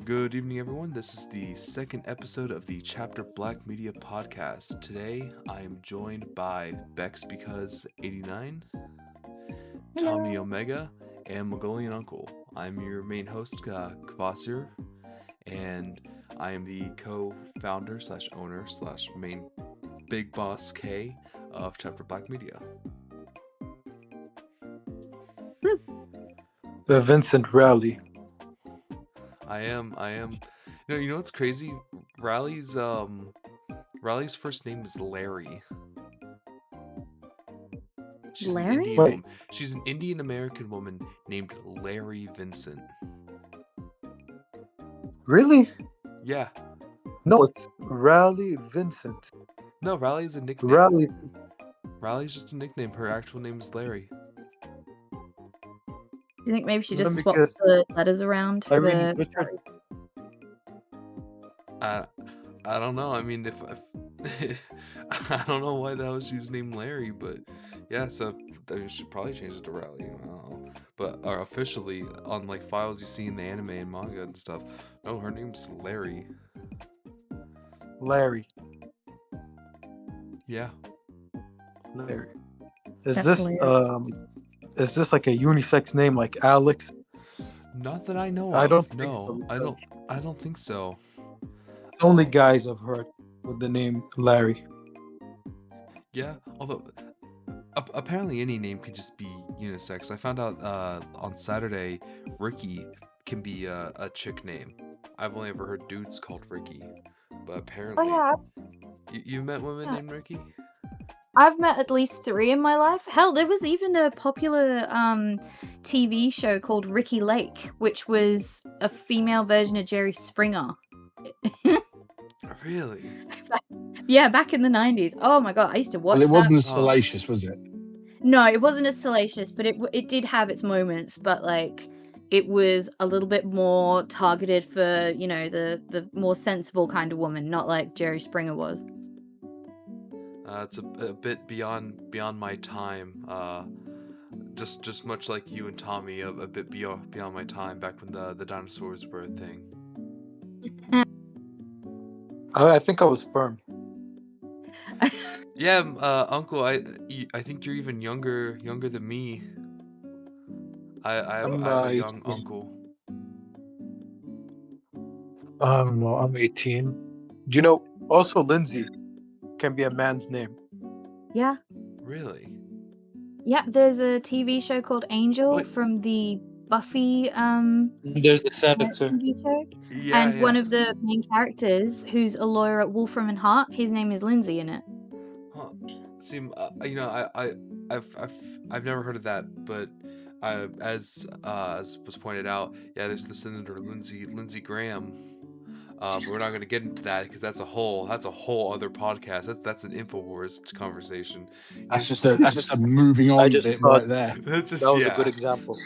Good evening, everyone. This is the second episode of the Chapter Black Media podcast. Today, I am joined by Bex Because 89, Tommy Hello. Omega, and Mongolian Uncle. I'm your main host, Kvasir, and I am the co-founder slash owner slash main big boss K of Chapter Black Media. The Vincent Rally. I am. You know what's crazy? Riley's first name is Larry. She's an Larry? Indian Wait. woman. She's an Indian American woman named Larry Vincent. Really? Yeah. No, it's Rally Vincent. No, Riley is a nickname. Rally. Riley's just a nickname. Her actual name is Larry. Do you think maybe she No, just swapped because the letters around for Irene is the... Richard. I don't know. I mean, if I don't know why the hell she was named Larry, but yeah, so they should probably change it to Riley. I don't know. But officially on like files you see in the anime and manga and stuff, no, her name's Larry. Larry. Yeah. Larry. Is That's this hilarious. is this like a unisex name like Alex? Not that I know of. I don't think No, so. I don't think so. Only guys I've heard with the name Larry. Yeah, although apparently any name could just be unisex. I found out on Saturday Ricky can be a chick name. I've only ever heard dudes called Ricky, but Oh apparently yeah, you met women Yeah. named Ricky? I've met at least 3 in my life. Hell, there was even a popular TV show called Ricky Lake, which was a female version of Jerry Springer. Really? Yeah, back in the 90s. Oh my god, I used to watch Well, it that. wasn't as Oh. salacious, was it? No, it wasn't as salacious, but it did have its moments, but like it was a little bit more targeted for, the more sensible kind of woman, not like Jerry Springer was. It's a bit beyond my time. Just much like you and Tommy, a bit beyond my time. Back when the dinosaurs were a thing. I think I was sperm. Yeah, Uncle. I think you're even younger than me. I'm a young 18. uncle. No, I'm 18. Do you know also Lindsay can be a man's name? Yeah. Really? Yeah, there's a TV show called Angel Wait. from the Buffy There's the senator. TV show. Yeah. And one of the main characters, who's a lawyer at Wolfram and Hart, his name is Lindsay in it. Huh. See, I've never heard of that, but as was pointed out, yeah, there's the Senator Lindsey Graham. But we're not going to get into that because that's a whole other podcast. That's an Infowars conversation. That's just a moving I on just bit thought- right there. That's just That was yeah. a good example.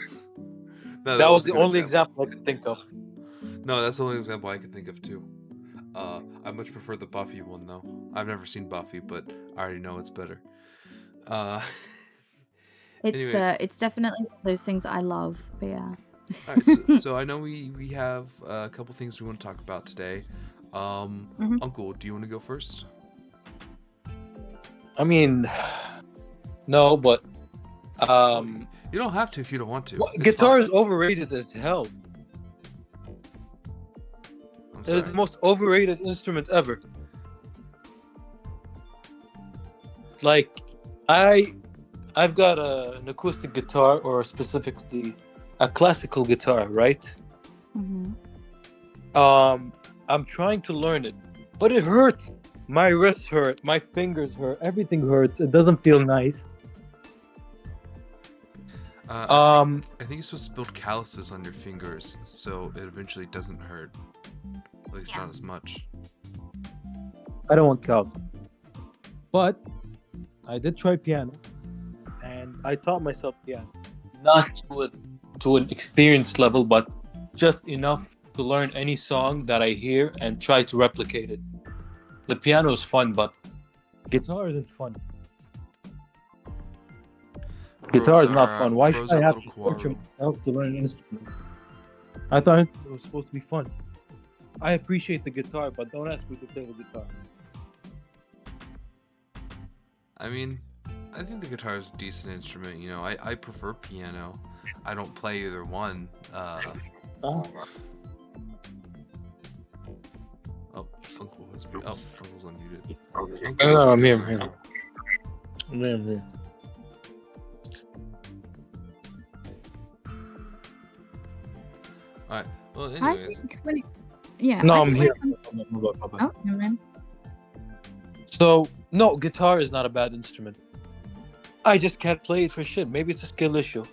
No, That was a the good only example I could think of. No, that's the only example I could think of too. I much prefer the Buffy one though. I've never seen Buffy, but I already know it's better. Anyways. It's definitely one of those things I love. But yeah. All right, so I know we have a couple things we want to talk about today. Uncle, do you want to go first? I mean, no, but You don't have to if you don't want to. It's guitar fine. is overrated as hell. I'm It is sorry. the most overrated instrument ever. Like, I've got an acoustic guitar, or specifically a classical guitar, right? I'm trying to learn it, but it hurts. My wrists hurt, my fingers hurt, everything hurts. It doesn't feel nice. I think you're supposed to build calluses on your fingers so it eventually doesn't hurt. At least not as much. I don't want cows. But I did try piano, and I taught myself piano. Not to an experienced level, but just enough to learn any song that I hear and try to replicate it. The piano is fun, but guitar isn't fun. Guitar is not fun. Why should I have to torture myself to learn an instrument? I thought it was supposed to be fun. I appreciate the guitar, but don't ask me to play the guitar. I mean, I think the guitar is a decent instrument. You know, I prefer piano. I don't play either one. Oh. Oh, Uncle has been. Oh, Uncle's unmuted. No, I'm here. I'm here. All right. Well, I anyways, think when it, yeah. No, I I'm think here. Oh, no, man. So, no, guitar is not a bad instrument. I just can't play it for shit. Maybe it's a skill issue.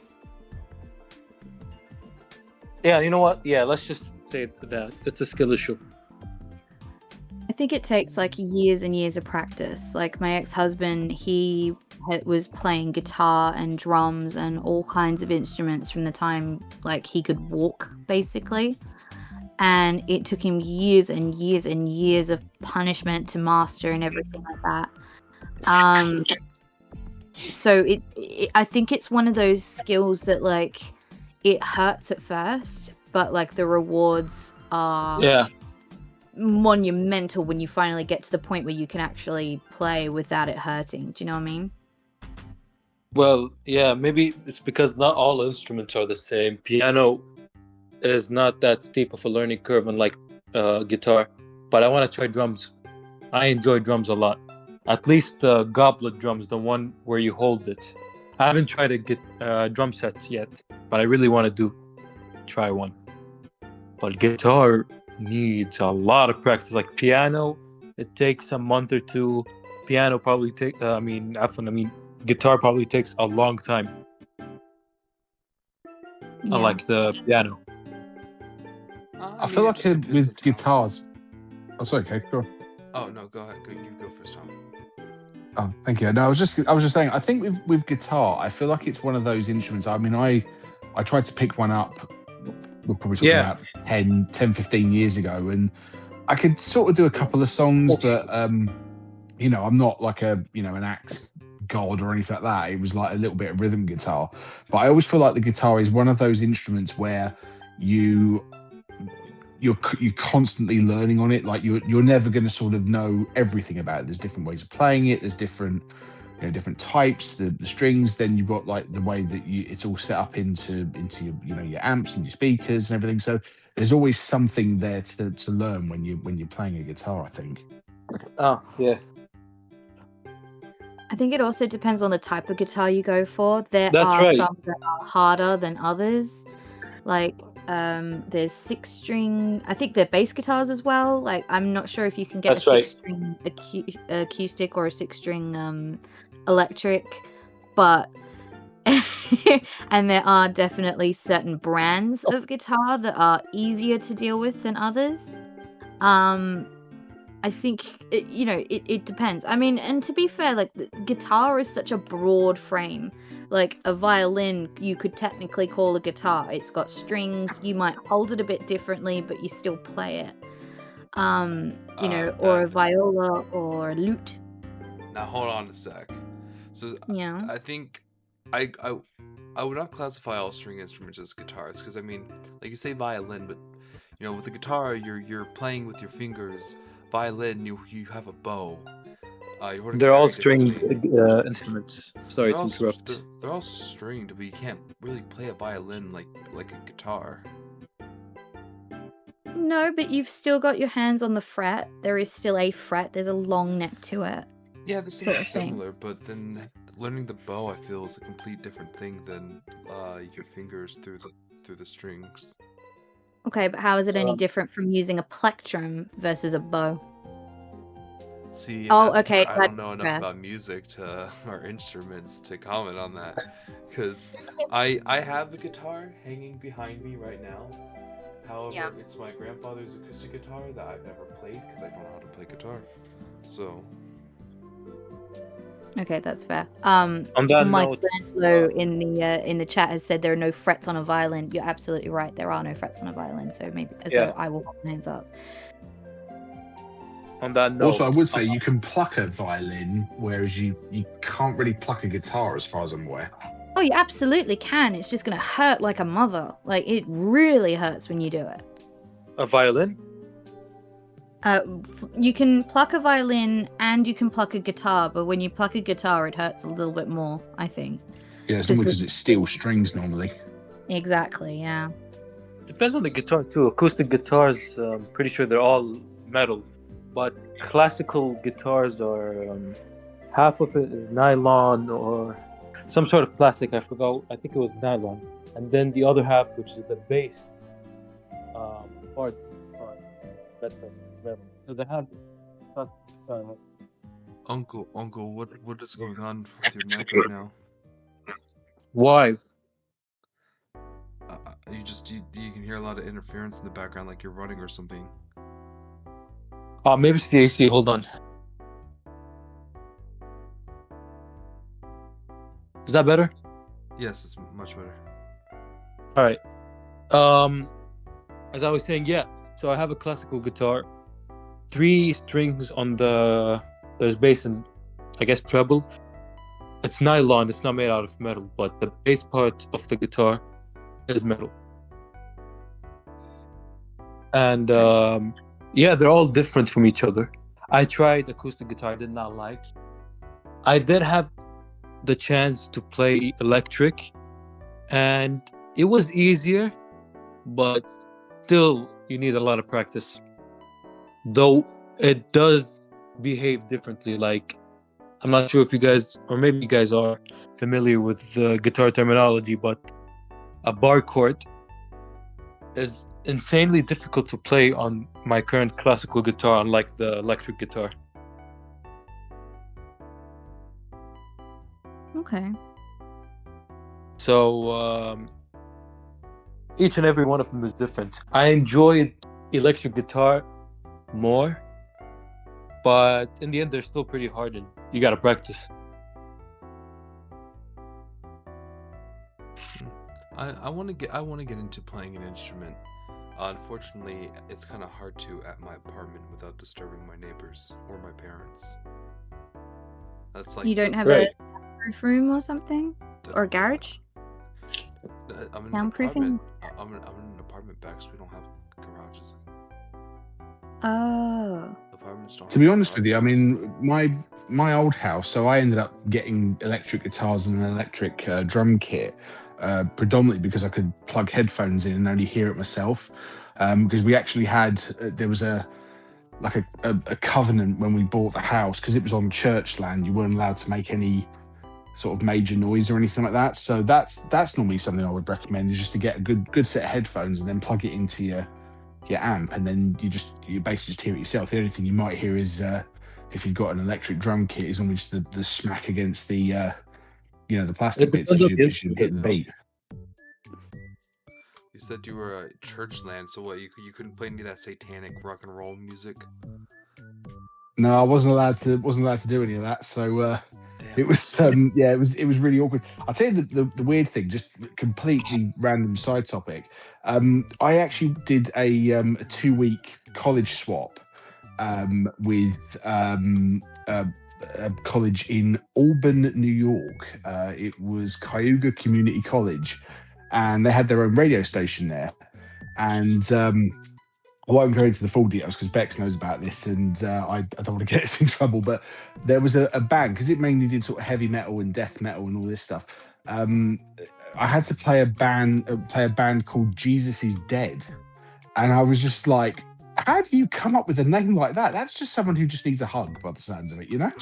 Yeah, you know what? Yeah, let's just say that. It's a skill issue. I think it takes like years and years of practice. Like my ex-husband, he was playing guitar and drums and all kinds of instruments from the time like he could walk, basically. And it took him years and years and years of punishment to master and everything like that. So I think it's one of those skills that like it hurts at first, but like the rewards are monumental when you finally get to the point where you can actually play without it hurting. Do you know what I mean? Well, yeah, maybe it's because not all instruments are the same. Piano is not that steep of a learning curve unlike guitar, but I want to try drums. I enjoy drums a lot. At least the goblet drums, the one where you hold it. I haven't tried to get drum sets yet, but I really want to try one. But guitar needs a lot of practice. Like piano, it takes a month or two. Piano probably guitar probably takes a long time. Yeah. Unlike the piano. I feel like with guitars. Oh, sorry, okay, go on. Oh no, go ahead. You go first, Tom. Oh, thank you. No, I was just saying. I think with guitar, I feel like it's one of those instruments. I mean, I tried to pick one up. We're probably talking about 10, 15 years ago, and I could sort of do a couple of songs, but you know, I'm not like an axe god or anything like that. It was like a little bit of rhythm guitar, but I always feel like the guitar is one of those instruments where you're constantly learning on it. Like you're never going to sort of know everything about it. There's different ways of playing it. There's different different types, the strings. Then you've got like the way that it's all set up into your your amps and your speakers and everything. So there's always something there to learn when you're playing a guitar, I think. Oh yeah. I think it also depends on the type of guitar you go for. There That's are right. some that are harder than others. Like there's 6-string. I think they're bass guitars as well. Like I'm not sure if you can get That's a right. 6-string acoustic or a 6-string electric, but and there are definitely certain brands of guitar that are easier to deal with than others. I think it depends. I mean, and to be fair, like the guitar is such a broad frame. Like a violin, you could technically call a guitar. It's got strings. You might hold it a bit differently, but you still play it. Or a viola or a lute. Now hold on a sec. So Yeah. I think I would not classify all string instruments as guitars, because I mean, like you say violin, but with a guitar you're playing with your fingers. Violin, you have a bow. They're all stringed instruments. Sorry to interrupt. They're all stringed, but you can't really play a violin like a guitar. No, but you've still got your hands on the fret. There is still a fret. There's a long neck to it. Yeah, this sort is of thing. similar, but then learning the bow, I feel, is a complete different thing than your fingers through the strings. Okay, but how is it any different from using a plectrum versus a bow? See, okay. I don't know enough about music or instruments to comment on that, because I have a guitar hanging behind me right now. However, It's my grandfather's acoustic guitar that I've never played because I don't know how to play guitar. So. Okay, that's fair. On that note, Michelangelo in the chat has said there are no frets on a violin. You're absolutely right. There are no frets on a violin, so so I will hold my hands up. On that note, also, I would say you can pluck a violin, whereas you can't really pluck a guitar, as far as I'm aware. Oh, you absolutely can. It's just gonna hurt like a mother. Like it really hurts when you do it. A violin? You can pluck a violin and you can pluck a guitar, but when you pluck a guitar, it hurts a little bit more, I think. Yeah, it's normally because it's steel strings normally. Exactly, yeah. Depends on the guitar too. Acoustic guitars, pretty sure they're all metal, but classical guitars are half of it is nylon or some sort of plastic. I forgot. I think it was nylon, and then the other half, which is the bass part, that's metal. So they have. Uncle, what is going on with your mic right now? Why? You can hear a lot of interference in the background, like you're running or something. Maybe it's the AC. Hold on. Is that better? Yes, it's much better. All right. As I was saying, yeah. So I have a classical guitar, 3 strings on there's bass and I guess treble. It's nylon. It's not made out of metal, but the bass part of the guitar is metal. And yeah, they're all different from each other. I tried acoustic guitar, I did not like. I did have the chance to play electric, and it was easier, but still you need a lot of practice. Though it does behave differently. Like, I'm not sure if you guys, or maybe you guys are familiar with the guitar terminology, but a bar chord is insanely difficult to play on my current classical guitar, unlike the electric guitar. Okay. So each and every one of them is different. I enjoyed electric guitar more, but in the end they're still pretty hard and you gotta practice. I want to get into playing an instrument. Unfortunately, it's kind of hard to at my apartment without disturbing my neighbors or my parents. That's like You don't have Right. a roof room or something? Or a garage? I'm in an Soundproofing? apartment. I'm in an apartment back, so we don't have garages. Oh. Apartments don't. To be have honest with you, I garages. mean, my old house. So I ended up getting electric guitars and an electric drum kit, predominantly because I could plug headphones in and only hear it myself. Because we actually had there was a covenant when we bought the house, because it was on church land. You weren't allowed to make any sort of major noise or anything like that. So that's normally something I would recommend, is just to get a good set of headphones and then plug it into your amp, and then you basically just hear it yourself. The only thing you might hear is if you've got an electric drum kit, is only just the smack against the the plastic It bits depends on the as you hit the beat. You said you were a church land, so what? You couldn't play any of that satanic rock and roll music? No, I wasn't allowed to do any of that. So Damn. it was it was really awkward. I'll tell you the weird thing, just completely random side topic. I actually did a 2-week college swap with a college in Auburn, New York. It was Cayuga Community College, and they had their own radio station there. And I won't go into the full details because Bex knows about this, and I don't want to get us in trouble. But there was a band, because it mainly did sort of heavy metal and death metal and all this stuff. I had to play a band called Jesus is Dead, and I was just like, how do you come up with a name like that? That's just someone who just needs a hug, by the sounds of it, you know?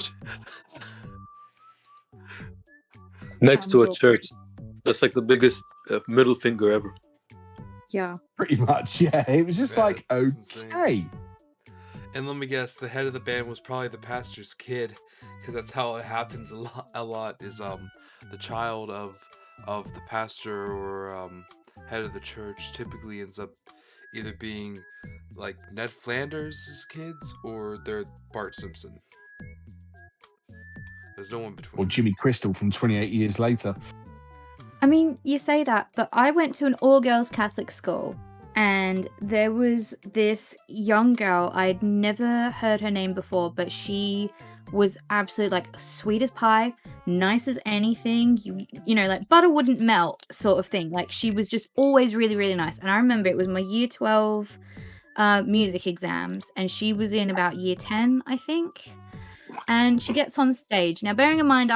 Next to a church. That's like the biggest middle finger ever. Yeah. Pretty much, yeah. It was just like, that's insane. okay. And let me guess, the head of the band was probably the pastor's kid, because that's how it happens a lot. Is the child of the pastor or head of the church typically ends up either being like Ned Flanders' kids or they're Bart Simpson. There's no one between. Or Jimmy Crystal from 28 Years Later. I mean, you say that, but I went to an all-girls Catholic school, and there was this young girl. I'd never heard her name before, but she was absolutely like sweet as pie, nice as anything. You know, like butter wouldn't melt sort of thing. Like, she was just always really, really nice. And I remember it was my year 12 music exams, and she was in about year 10, I think. And she gets on stage. Now, bearing in mind,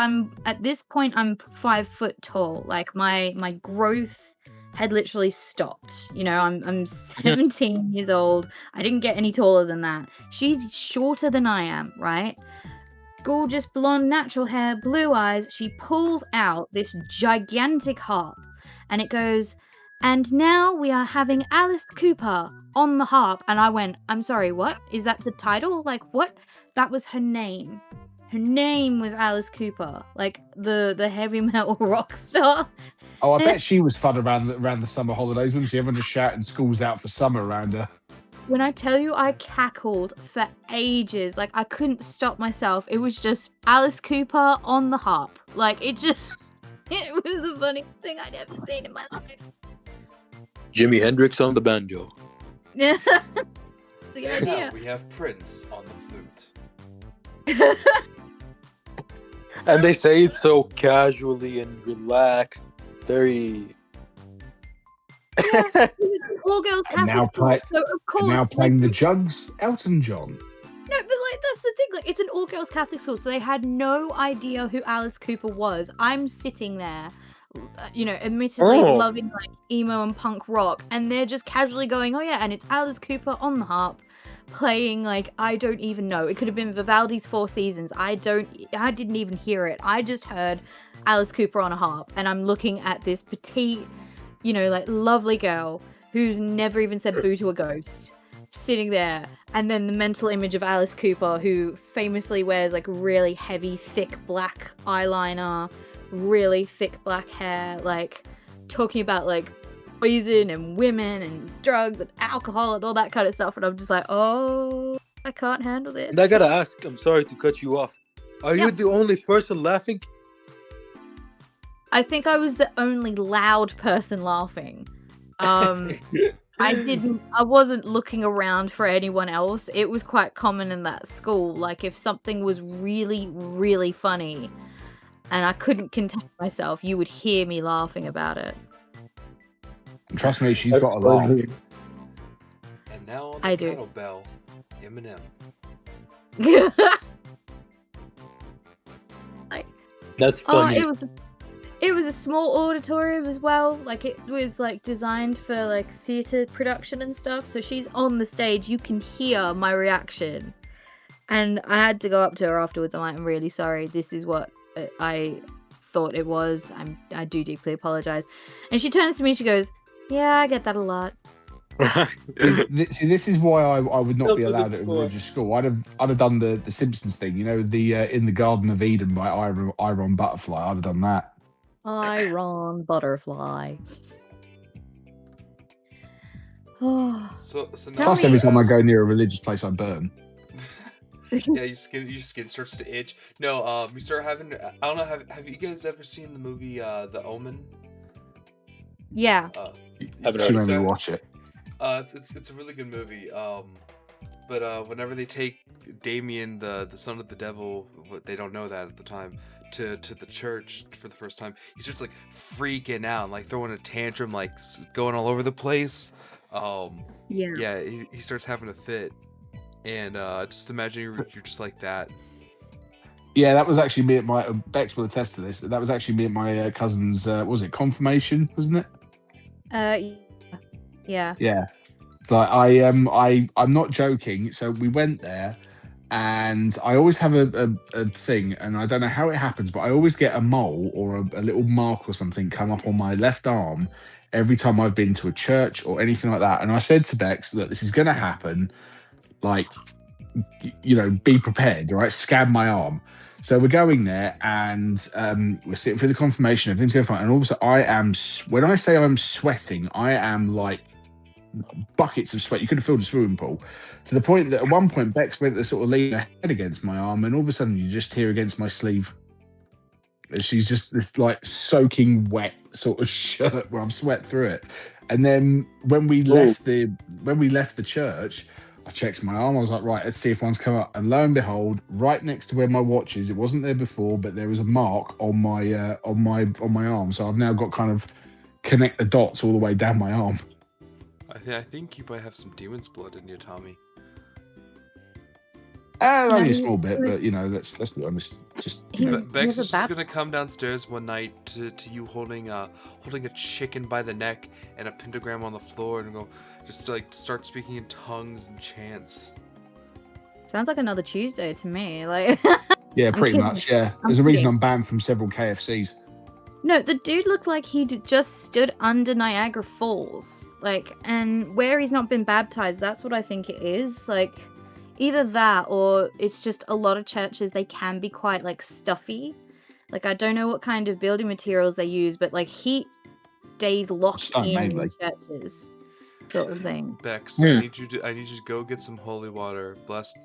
at this point, I'm 5 foot tall. Like my growth had literally stopped. You know, I'm 17 years old. I didn't get any taller than that. She's shorter than I am, right? Gorgeous blonde, natural hair, blue eyes. She pulls out this gigantic harp, and it goes, "And now we are having Alice Cooper on the harp." And I went, "I'm sorry, what? Is that the title? Like, what?" That was her name. Her name was Alice Cooper, like the heavy metal rock star. Oh, I bet she was fun around the summer holidays, wasn't she? Everyone just shouting "School's out for summer" around her. When I tell you, I cackled for ages. Like, I couldn't stop myself. It was just Alice Cooper on the harp. Like, it was the funniest thing I'd ever seen in my life. Jimi Hendrix on the banjo. Yeah. The idea. Now we have Prince on the flute. And they say it so casually and relaxed. Very... Yeah, all girls Catholic school, so of course. And now playing like, the jugs, Elton John. No, but like that's the thing. Like, it's an all girls Catholic school, so they had no idea who Alice Cooper was. I'm sitting there, you know, admittedly loving like emo and punk rock, and they're just casually going, "Oh yeah," and it's Alice Cooper on the harp, playing like I don't even know. It could have been Vivaldi's Four Seasons. I didn't even hear it. I just heard Alice Cooper on a harp, and I'm looking at this petite, you know, like lovely girl who's never even said boo to a ghost, sitting there, and then the mental image of Alice Cooper, who famously wears like really heavy, thick black eyeliner, really thick black hair, like talking about like poison and women and drugs and alcohol and all that kind of stuff, and I'm just like, oh, I can't handle this. And I gotta ask, I'm sorry to cut you off. Are you the only person laughing? I think I was the only loud person laughing. I wasn't looking around for anyone else. It was quite common in that school. Like, if something was really, really funny and I couldn't contain myself, you would hear me laughing about it. Trust me, she's got a laugh. And now on the kettlebell, Eminem. Like, That's funny. It was a small auditorium as well. Like, it was like designed for like theater production and stuff. So she's on the stage. You can hear my reaction. And I had to go up to her afterwards. I'm like, "I'm really sorry. This is what I thought it was. I do deeply apologize." And she turns to me. She goes, "Yeah, I get that a lot." See, this is why I would not be allowed at a religious school. I'd have done the Simpsons thing, you know, the In the Garden of Eden by Iron Butterfly. I'd have done that. Iron Butterfly. So now Plus, every time I go near a religious place, I burn. Yeah, your skin starts to itch. No, you start having. I don't know. Have you guys ever seen the movie The Omen? Yeah. You made me watch it. It's a really good movie. But whenever they take Damien, the son of the devil, they don't know that at the time, to the church for the first time, he starts like freaking out, like throwing a tantrum, like going all over the place. Yeah, he starts having a fit, and just imagine you're just like that. Yeah, that was actually me at my Bex will attest to this. That was actually me at my cousin's. Was it confirmation? Wasn't it? Yeah. Yeah. Like I'm not joking. So we went there, and I always have a thing, and I don't know how it happens, but I always get a mole or a little mark or something come up on my left arm every time I've been to a church or anything like that. And I said to Bex that this is going to happen. Like, you know, be prepared, right? Scab my arm. So we're going there, and we're sitting for the confirmation. Everything's going fine, and all of a sudden, when I say I'm sweating, I am like buckets of sweat. You could have filled a swimming pool, to the point that at one point Bex went to sort of lean her head against my arm, and all of a sudden you just hear against my sleeve. She's just this like soaking wet sort of shirt where I'm sweat through it. And then when we left the church, I checked my arm. I was like, right, let's see if one's come up. And lo and behold, right next to where my watch is, it wasn't there before, but there was a mark on my arm. So I've now got kind of connect the dots all the way down my arm. I think you might have some demon's blood in you, Tommy. No, Only a he small bit, was but let's be honest. Just he was Bex a is just bad. gonna come downstairs one night to you holding a chicken by the neck and a pentagram on the floor and go just like start speaking in tongues and chants. Sounds like another Tuesday to me. Like, yeah, I'm pretty kidding. much. Yeah, I'm there's a reason kidding. I'm banned from several KFCs. No, the dude looked like he'd just stood under Niagara Falls. Like, and where he's not been baptized, that's what I think it is. Like, either that or it's just a lot of churches, they can be quite, like, stuffy. Like, I don't know what kind of building materials they use, but, like, heat stays locked Stone in mainly. churches, sort of thing. Bex, I need you to go get some holy water, blessed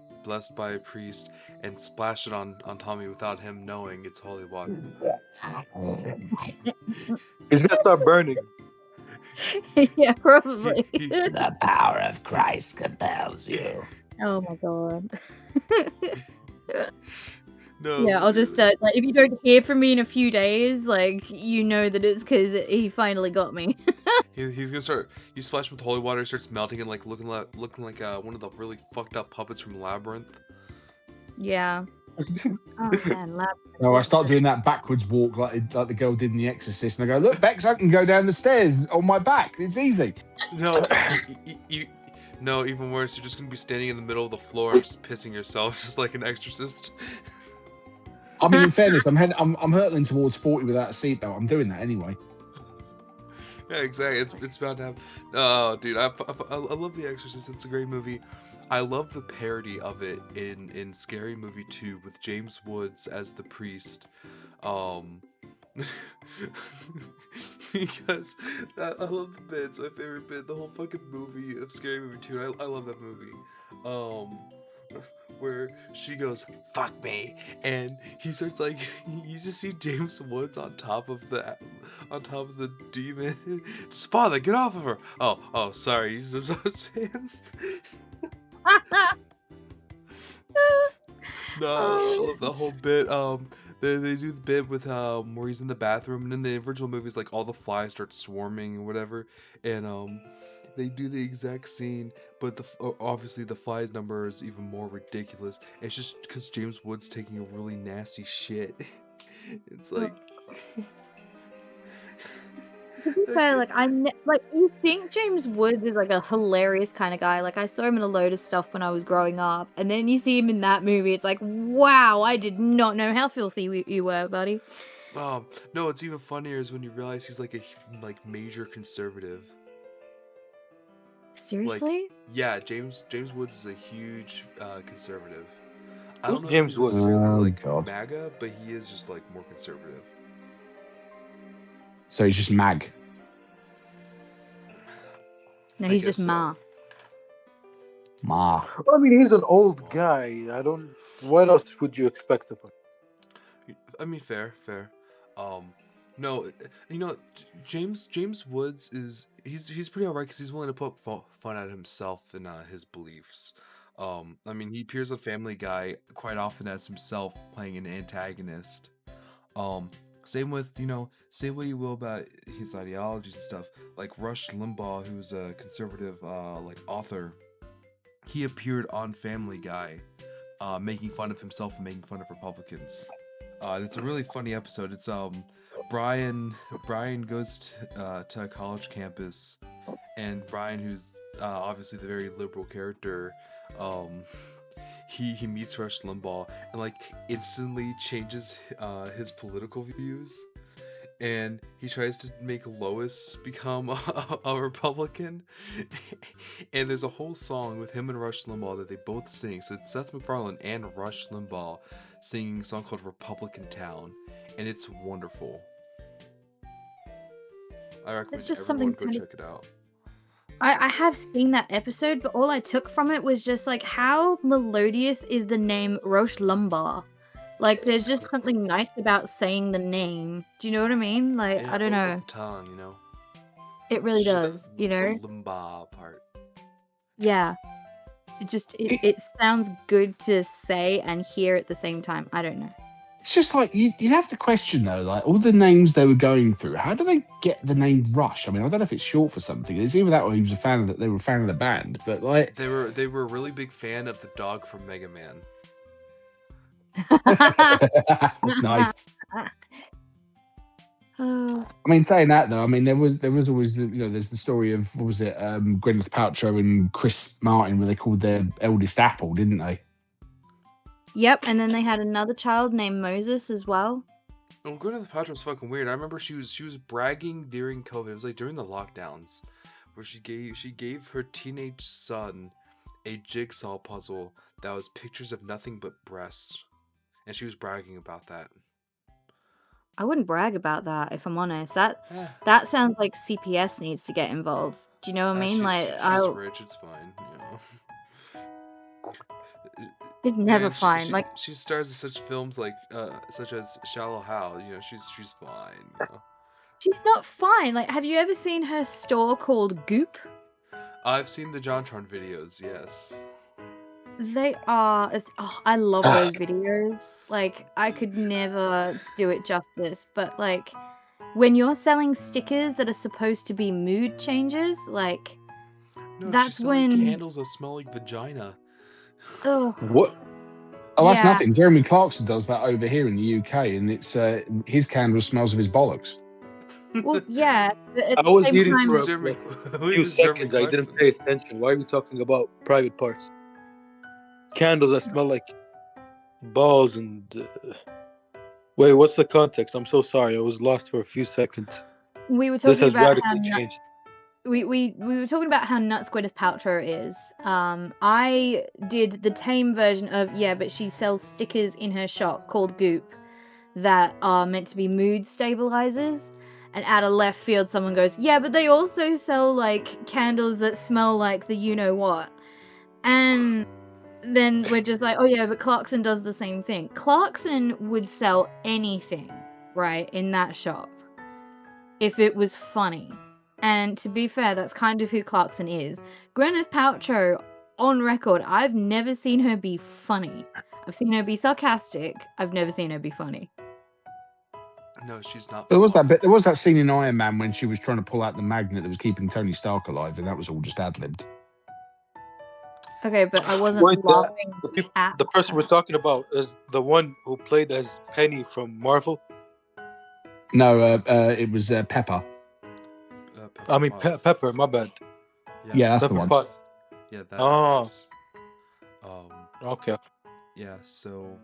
by a priest, and splash it on Tommy without him knowing it's holy water. He's gonna start burning. Yeah, probably. The power of Christ compels you. Oh my god. No. Yeah, I'll just like if you don't hear from me in a few days, like you know that it's because he finally got me. He's gonna start. You splash him with holy water, he starts melting and like looking like one of the really fucked up puppets from Labyrinth. Yeah. Oh man, lab. No, I start doing that backwards walk like the girl did in The Exorcist, and I go, "Look, Bex, I can go down the stairs on my back. It's easy." No, no, even worse. You're just gonna be standing in the middle of the floor and just pissing yourself, just like an exorcist. I mean, in fairness, I'm hurtling towards 40 without a seatbelt. I'm doing that anyway. Yeah, exactly. It's bound to happen. Oh, dude, I love The Exorcist. It's a great movie. I love the parody of it in Scary Movie 2 with James Woods as the priest. Because I love the bit. It's my favorite bit. The whole fucking movie of Scary Movie 2. I love that movie. Where she goes, "Fuck me," and he starts like you just see James Woods on top of the demon. Just, "Father, get off of her!" Oh, sorry, he's those fans. No, I love the whole bit. They do the bit with where he's in the bathroom, and in the original movies, like all the flies start swarming and whatever, and they do the exact scene, but obviously the flies number is even more ridiculous. It's just because James Woods taking a really nasty shit. It's like. To be fair, like like you think James Woods is like a hilarious kind of guy. Like I saw him in a load of stuff when I was growing up, and then you see him in that movie. It's like, wow, I did not know how filthy you were, buddy. No, it's even funnier is when you realize he's like a major conservative. Seriously? Like, yeah, James Woods is a huge conservative. I Who's don't know James if he's Woods? necessarily Oh, like God. MAGA, but he is just like more conservative. So he's just mag. No, I he's guess just so. Ma. Ma. Well, I mean, he's an old guy. I don't. What else would you expect of him? I mean, fair. No, you know, James Woods he's pretty alright because he's willing to put fun at himself and his beliefs. I mean, he appears on Family Guy quite often as himself playing an antagonist. Same with, say what you will about his ideologies and stuff. Like Rush Limbaugh, who's a conservative like author, he appeared on Family Guy, making fun of himself and making fun of Republicans. And it's a really funny episode. It's Brian goes to a college campus, and Brian, who's obviously the very liberal character, he meets Rush Limbaugh and like instantly changes his political views, and he tries to make Lois become a Republican. And there's a whole song with him and Rush Limbaugh that they both sing. So it's Seth MacFarlane and Rush Limbaugh singing a song called Republican Town, and it's wonderful. I recommend just everyone something go kind of- check it out. I have seen that episode, but all I took from it was just like how melodious is the name Roche Lumbar. Like there's just something nice about saying the name. Do you know what I mean? Like Yeah, I don't rolls know. off the tongue, It really Shit, does, the know? Limbaugh part. Yeah. It sounds good to say and hear at the same time. I don't know. It's just like you'd have to question though, like all the names they were going through. How do they get the name Rush? I mean, I don't know if it's short for something. It's either that or he was a fan of they were a fan of the band. But like, They were a really big fan of the dog from Mega Man. nice. Oh. I mean, saying that though, I mean there was always there's the story of what was it, Gwyneth Paltrow and Chris Martin, where they called their eldest Apple, didn't they? Yep, and then they had another child named Moses as well. Oh, Gwyneth Paltrow was fucking weird. I remember she was bragging during COVID. It was like during the lockdowns, where she gave her teenage son a jigsaw puzzle that was pictures of nothing but breasts, and she was bragging about that. I wouldn't brag about that if I'm honest. That Eh. sounds like CPS needs to get involved. Do you know what I mean? She's rich. It's fine. It's never Man, fine. Like she stars in such films such as Shallow Hal. She's fine. she's not fine. Like, have you ever seen her store called Goop? I've seen the JonTron videos. Yes. They are. I love those videos. Like, I could never do it justice. But like, when you're selling stickers that are supposed to be mood changers, like, No, that's she's when selling candles that smell like vagina. Oh, What? Oh, that's yeah. nothing. Jeremy Clarkson does that over here in the UK, and it's his candle smells of his bollocks. Well, yeah. But at I the was same reading time, for Jeremy- a who few is Jeremy seconds. I didn't Clarkson? pay attention. Why are we talking about private parts? Candles that smell like balls and. Wait, what's the context? I'm so sorry. I was lost for a few seconds. we were This talking has about how radically changed. we were talking about how nuts Gwyneth Paltrow is. I did the tame version of but she sells stickers in her shop called Goop that are meant to be mood stabilizers. And out of left field, someone goes, "Yeah, but they also sell like candles that smell like the you know what." And then we're just like, "Oh yeah, but Clarkson does the same thing." Clarkson would sell anything, right, in that shop if it was funny. And to be fair, that's kind of who Clarkson is. Gwyneth Paltrow, on record, I've never seen her be funny. I've seen her be sarcastic. I've never seen her be funny. No, she's not. There was that bit. There was that scene in Iron Man when she was trying to pull out the magnet that was keeping Tony Stark alive, and that was all just ad-libbed. Okay, but I wasn't Wait, laughing at the person her. we're talking about is the one who played as Penny from Marvel. No, it was Pepper. I mean, Potts. Pepper. My bad. Yeah, that's the Pepper one. Potts. Yeah, that. Oh. Actress. Okay. Yeah. So.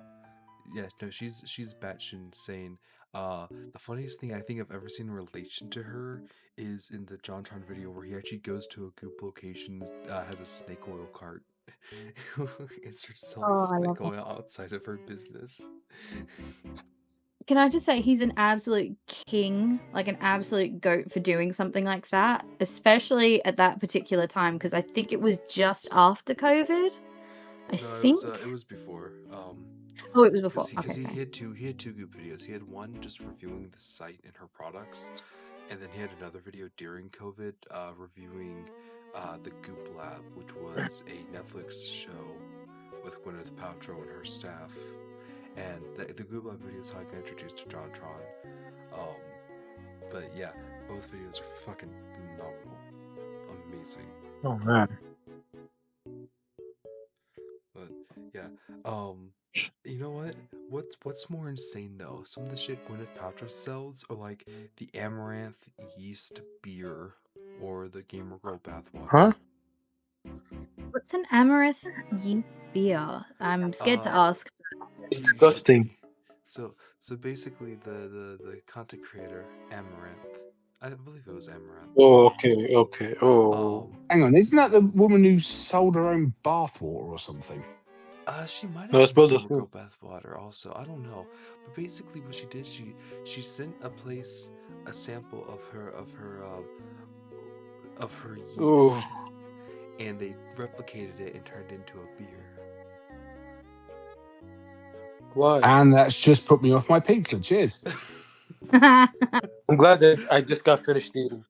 Yeah. No, she's batshit insane. The funniest thing I think I've ever seen in relation to her is in the JonTron video where he actually goes to a Goop location, has a snake oil cart. It's her selling I love snake oil outside of her business. Can I just say he's an absolute king, like an absolute goat for doing something like that, especially at that particular time, because I think it was just after COVID. I think it was before. Oh, it was before. Because Okay, he had two Goop videos. He had one just reviewing the site and her products, and then he had another video during COVID reviewing the Goop Lab, which was a Netflix show with Gwyneth Paltrow and her staff. And the Goop Lab video is how I got introduced to JonTron. But yeah, both videos are fucking phenomenal, amazing. Oh man. But yeah, you know what? What's more insane though? Some of the shit Gwyneth Paltrow sells are like the Amaranth yeast beer or the Gamer Girl bathwater. Huh? what's an Amaranth yeast beer? I'm scared to ask. Disgusting. So basically the content creator Amaranth, I believe it was Amaranth. Oh, okay. Oh. Hang on, isn't that the woman who sold her own bathwater or something? She might No, have it's been Brothers Gamer Girl bathwater also. I don't know, but basically what she did, she sent a sample of her yeast, Oh. and they replicated it and turned it into a beer. Why? And that's just put me off my pizza. Cheers. I'm glad that I just got finished eating.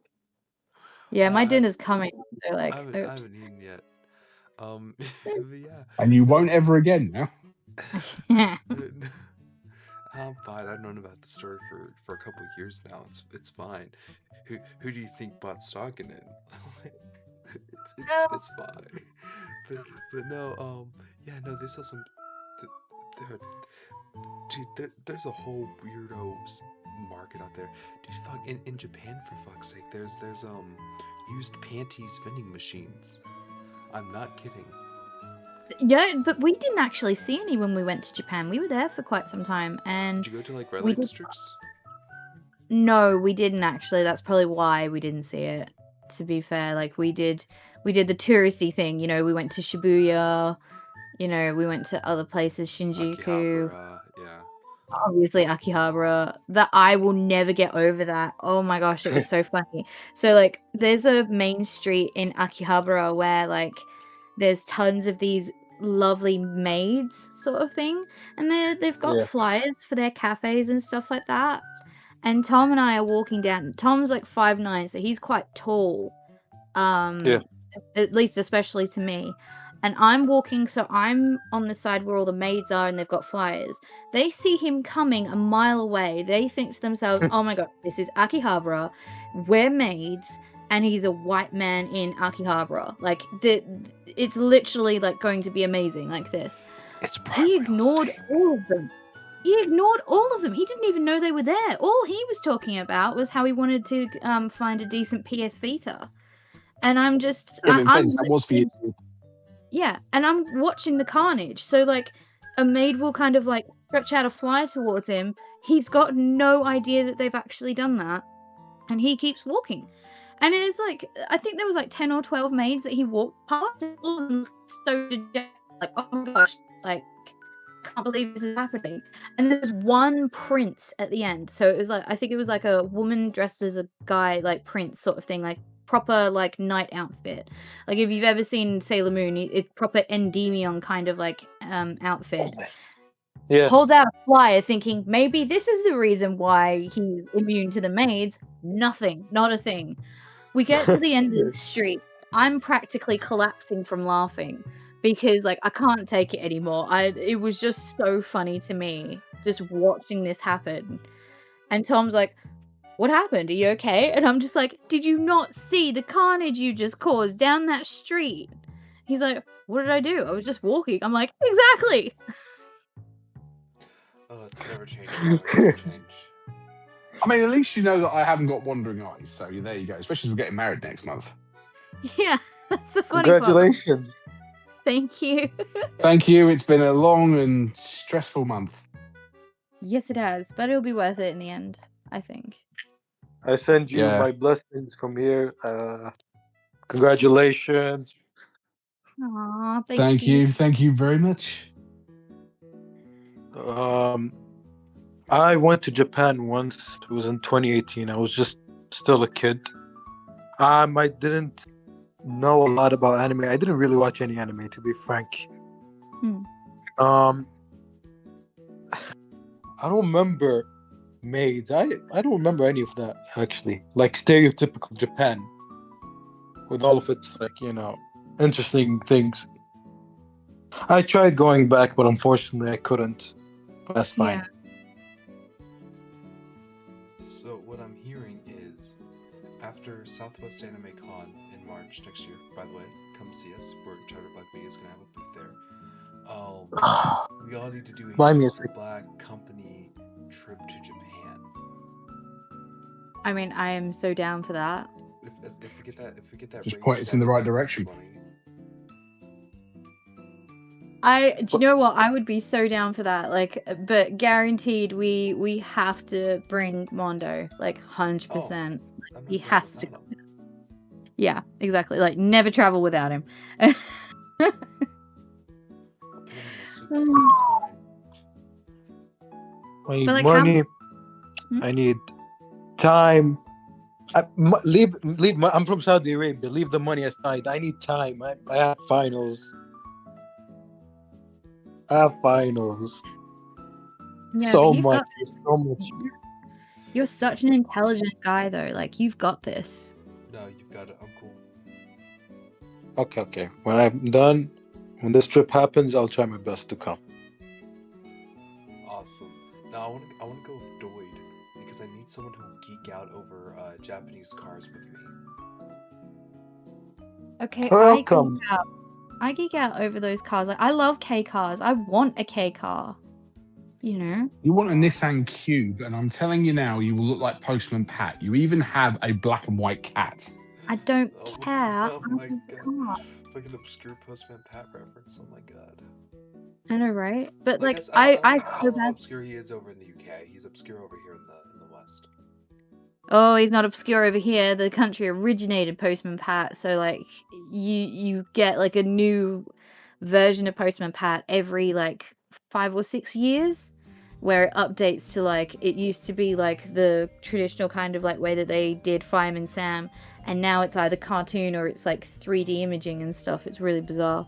Yeah, my dinner's coming. So like, I oops. haven't eaten yet. But yeah. And you won't ever again now. known about the story for a couple of years now. It's fine. Who do you think bought stock in it? It's fine. But no, yeah, no, there's also some there, dude, there's a whole weirdos market out there. Dude, fuck, in Japan, for fuck's sake, there's used panties vending machines. I'm not kidding. Yeah, but we didn't actually see any when we went to Japan. We were there for quite some time, and Did you go to like red we light did. districts? No, we didn't actually. That's probably why we didn't see it. To be fair, like we did the touristy thing. You know, we went to Shibuya. You know, we went to other places, Shinjuku. Akihabara, yeah. Obviously Akihabara. That I will never get over that. Oh my gosh, it was so funny. So like there's a main street in Akihabara where like there's tons of these lovely maids sort of thing, and they've got Yeah. flyers for their cafes and stuff like that. And Tom and I are walking down. Tom's like 5'9", so he's quite tall. Yeah. At least especially to me. And I'm walking, so I'm on the side where all the maids are and they've got flyers. They see him coming a mile away. They think to themselves, oh my god, this is Akihabara. We're maids, and he's a white man in Akihabara. Like, it's literally like going to be amazing like this. It's He ignored all of them. He ignored all of them. He didn't even know they were there. All he was talking about was how he wanted to find a decent PS Vita. And I'm just... I'm that was for you. Yeah, and I'm watching the carnage. So, like, a maid will kind of, like, stretch out a flyer towards him. He's got no idea that they've actually done that. And he keeps walking. And it's like, I think there was, like, 10 or 12 maids that he walked past. And all of them so dejected, like, oh my gosh, like, can't believe this is happening. And there's one prince at the end. So it was like, I think it was like a woman dressed as a guy, like, prince sort of thing, like, proper like night outfit. Like if you've ever seen Sailor Moon, it's proper Endymion kind of like outfit. Yeah. Holds out a flyer thinking maybe this is the reason why he's immune to the maids. Nothing, not a thing. We get to the end of the street. I'm practically collapsing from laughing because like I can't take it anymore. It was just so funny to me just watching this happen. And Tom's like, what happened? Are you okay? And I'm just like, did you not see the carnage you just caused down that street? He's like, what did I do? I was just walking. I'm like, exactly. Oh, it's never changed. Never change. I mean, at least you know that I haven't got wandering eyes. So there you go. Especially as we're getting married next month. Yeah, that's the funny part. Congratulations. Thank you. Thank you. It's been a long and stressful month. Yes, it has, but it'll be worth it in the end, I think. I send you my blessings from here. Congratulations. Aw, Thank you. Thank you very much. I went to Japan once. It was in 2018. I was just still a kid. I didn't know a lot about anime. I didn't really watch any anime, to be frank. I don't remember maids. I don't remember any of that, actually. Like stereotypical Japan. With all of its, like, you know, interesting things. I tried going back, but unfortunately I couldn't. But that's fine. Yeah. So what I'm hearing is, after Southwest Anime Con in March next year, by the way, come see us. Charter Black Media is going to have a booth there. We all need to do a Black Company trip to Japan. I mean, I am so down for that. If we get that, just point us in the right direction. Do you know what? I would be so down for that. Like, but guaranteed, we have to bring Mondo. Like, 100%. He has to. Yeah, exactly. Like, never travel without him. I need money. I need time. I'm from Saudi Arabia. Leave the money aside. I need time. I have finals. Yeah, so much. You're such an intelligent guy, though. Like, you've got this. No, you've got it. I'm cool. Okay. When I'm done, when this trip happens, I'll try my best to come. Awesome. No, I want to go with Doid because I need someone who will geek out over Japanese cars with me. Okay, Welcome. I geek out over those cars. Like, I love K cars. I want a K car. You know? You want a Nissan Cube, and I'm telling you now, you will look like Postman Pat. You even have a black and white cat. I don't Oh, care. oh I my want a god. car. Fucking obscure Postman Pat reference. Oh my god. I know, right? But Like, like, I I don't so know how bad. obscure he is over in the UK. He's obscure over here in the West. Oh, he's not obscure over here. The country originated Postman Pat, so like you get like a new version of Postman Pat every like 5 or 6 years, where it updates to like it used to be like the traditional kind of like way that they did Fireman Sam, and now it's either cartoon or it's like 3D imaging and stuff. It's really bizarre.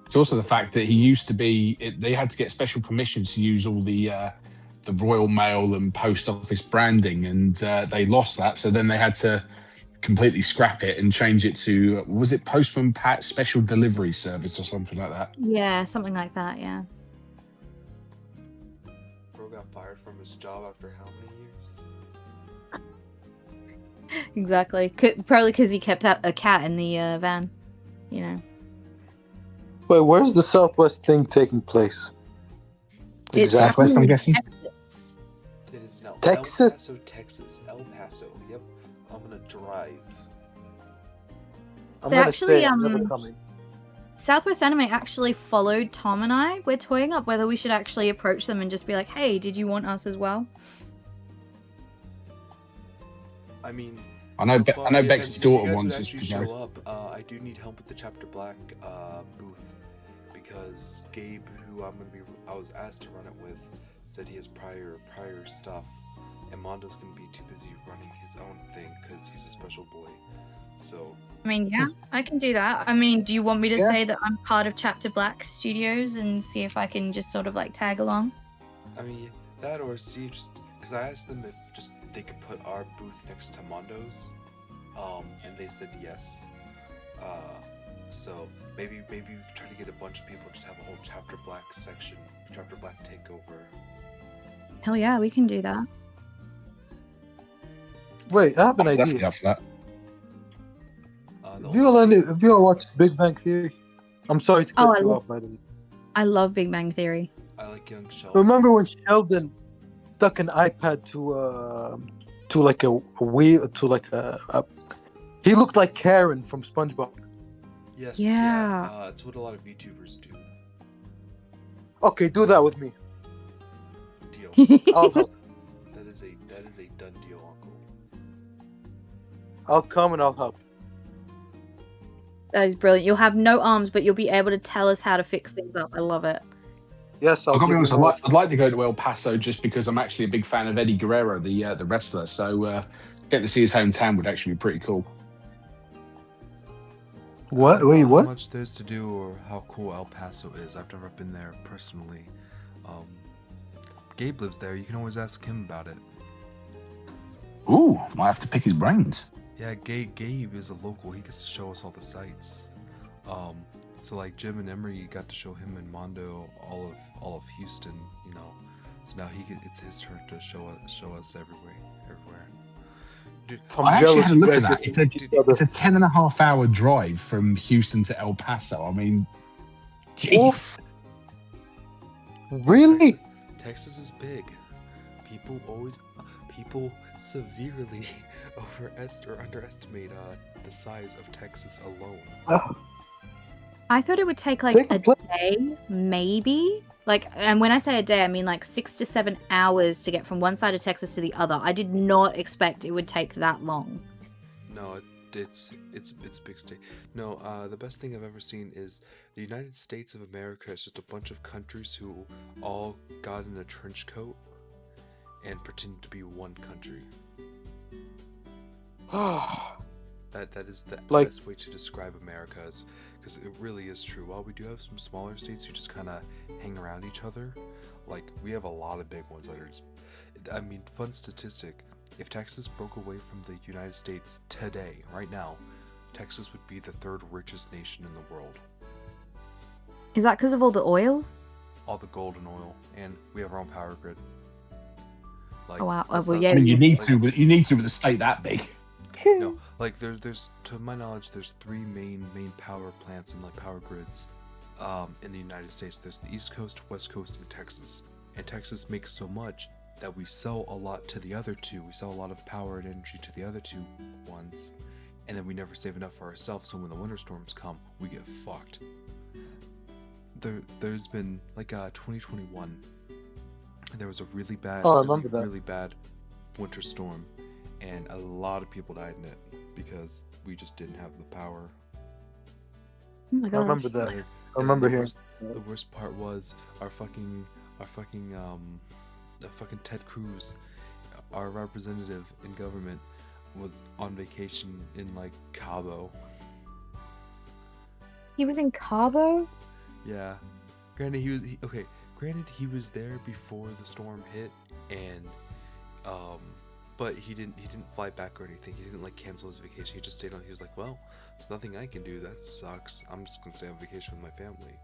It's also the fact that he used to be. They had to get special permissions to use all the Royal Mail and Post Office branding, and they lost that. So then they had to completely scrap it and change it to was it Postman Pat Special Delivery Service or something like that. Yeah, something like that. Yeah. Bro got fired from his job after how many years? Exactly. Probably because he kept out a cat in the van. You know. Wait, where's the Southwest thing taking place? It's Exactly. Southwest, I'm guessing. Texas. It is now Texas? El Paso, Texas. El Paso. Yep. I'm gonna drive. I'm They gonna actually, stay. I'm never coming. Southwest Anime actually followed Tom and I. We're toying up whether we should actually approach them and just be like, hey, did you want us as well? I mean, I know. so far, I know if- Beck's if you daughter guys would wants us actually to go. show up, I do need help with the Chapter Black booth because Gabe, who I was asked to run it with, said he has prior stuff, and Mondo's gonna be too busy running his own thing because he's a special boy. So I mean, yeah, I can do that. I mean, do you want me to Yeah. say that I'm part of Chapter Black Studios and see if I can just sort of like tag along? I mean that, or see just because I asked them if just they could put our booth next to Mondo's, and they said yes. So maybe we try to get a bunch of people, just have a whole Chapter Black section, Chapter Black takeover. Hell yeah, we can do that. Wait, I have an I'm idea. definitely up for that. Have you all watched Big Bang Theory? I'm sorry to cut I you love- off, by the way. I love Big Bang Theory. I like Young Sheldon. Remember when Sheldon stuck an iPad to like a wheel to like a he looked like Karen from SpongeBob. Yes, Yeah. it's what a lot of YouTubers do. Okay, do that with me. Deal. I'll help. That is a done deal, Uncle. I'll come and I'll help. That is brilliant. You'll have no arms, but you'll be able to tell us how to fix things up. I love it. Yes, I'll I've got to be give honest. you more. I'd like to go to El Paso just because I'm actually a big fan of Eddie Guerrero, the wrestler. So getting to see his hometown would actually be pretty cool. What? I don't Wait, know what? How much there's to do, or how cool El Paso is. I've never been there personally. Gabe lives there. You can always ask him about it. Ooh, might have to pick his brains. Yeah, Gabe is a local. He gets to show us all the sites. So like Jim and Emery got to show him and Mondo all of Houston. You know, so now it's his turn to show us everywhere. Dude, I'm I actually jealous had a you look guys at that. get to meet each other. It's a 10.5-hour drive from Houston to El Paso. I mean, jeez. Really? Texas is big. People severely underestimate the size of Texas alone. I thought it would take like Take a a play- day, maybe. Like, and when I say a day, I mean like 6 to 7 hours to get from one side of Texas to the other. I did not expect it would take that long. No, it's a big state. No, the best thing I've ever seen is the United States of America is just a bunch of countries who all got in a trench coat and pretended to be one country. That is the Like- best way to describe America, because it really is true. While we do have some smaller states who just kind of hang around each other, like we have a lot of big ones that are just. I mean, fun statistic: if Texas broke away from the United States today, right now, Texas would be the third richest nation in the world. Is that because of all the oil? all the gold and oil, and we have our own power grid. Like, Oh wow. that's Well, not- yeah. I mean, you need like, to, but you need to with a state that big. No, like there's to my knowledge, there's three main power plants and like power grids, in the United States. There's the East Coast, West Coast, and Texas. And Texas makes so much that we sell a lot to the other two. We sell a lot of power and energy to the other two ones, and then we never save enough for ourselves. So when the winter storms come, we get fucked. There's been like 2021. There was a really bad, Oh, I remember that. really bad winter storm, and a lot of people died in it because we just didn't have the power. Oh my I gosh. remember that. And I remember the hearing. worst, the worst part was our fucking Ted Cruz, our representative in government, was on vacation in like Cabo. He was in Cabo. Yeah, granted he was there before the storm hit, and but he didn't fly back or anything. He didn't like cancel his vacation. He just stayed on. He was like, well, there's nothing I can do. That sucks. I'm just gonna stay on vacation with my family.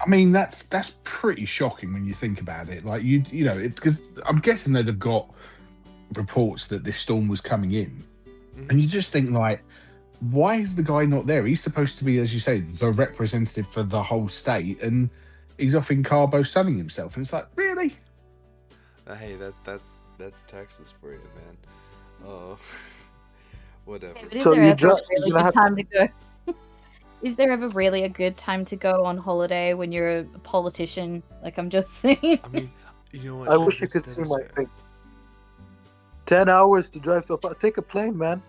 I mean, that's pretty shocking when you think about it. Like you know, because I'm guessing they'd have got reports that this storm was coming in, and you just think like, why is the guy not there? He's supposed to be, as you say, the representative for the whole state, and he's off in Cabo sunning himself. And it's like, really? Hey, that's Texas for you, man. Oh, whatever. Okay, but is So there you ever dri- a really you're gonna good time to go? Is there ever really a good time to go on holiday when you're a politician? Like, I'm just saying. I mean, you know what? I wish you that could is see my fair. face. 10 hours to drive to take a plane, man.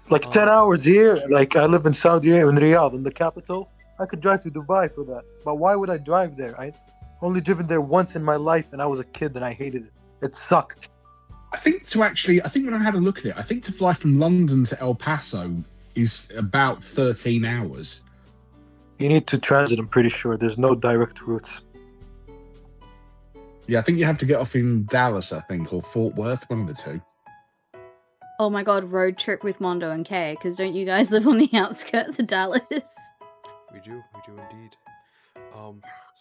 Like 10 hours here. Like I live in Saudi Arabia, in Riyadh, in the capital. I could drive to Dubai for that. But why would I drive there? I only driven there once in my life, and I was a kid, and I hated it. It sucked. I think when I had a look at it, I think to fly from London to El Paso is about 13 hours. You need to transit. I'm pretty sure there's no direct routes. Yeah, I think you have to get off in Dallas, I think, or Fort Worth, one of the two. Oh my god, road trip with Mondo and Kay, because don't you guys live on the outskirts of Dallas? We do indeed.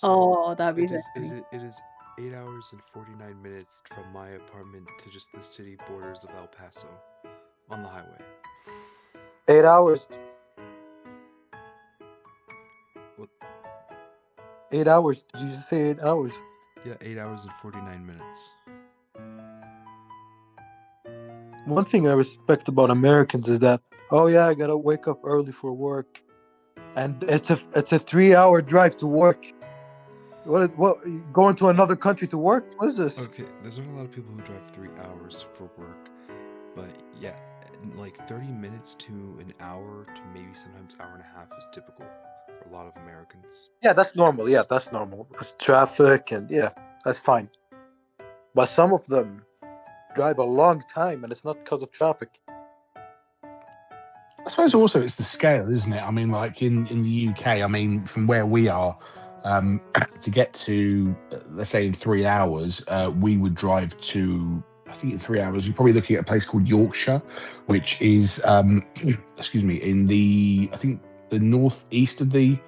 Oh, that'd be it is, funny. it is 8 hours and 49 minutes from my apartment to just the city borders of El Paso on the highway. 8 hours. What? 8 hours. Did you just say 8 hours? Yeah, 8 hours and 49 minutes. One thing I respect about Americans is that, oh yeah, I gotta wake up early for work, and it's a 3-hour drive to work. What going to another country to work? What is this? Okay, there's not a lot of people who drive 3 hours for work, but yeah, like 30 minutes to an hour to maybe sometimes hour and a half is typical for a lot of Americans. Yeah, that's normal. Yeah, that's normal. It's traffic, and yeah, that's fine. But some of them drive a long time, and it's not because of traffic. I suppose also it's the scale, isn't it? I mean, like in the UK, I mean, from where we are, to get to, let's say in 3 hours, we would drive to, I think in 3 hours, you're probably looking at a place called Yorkshire, which is, excuse me, in I think the northeast of the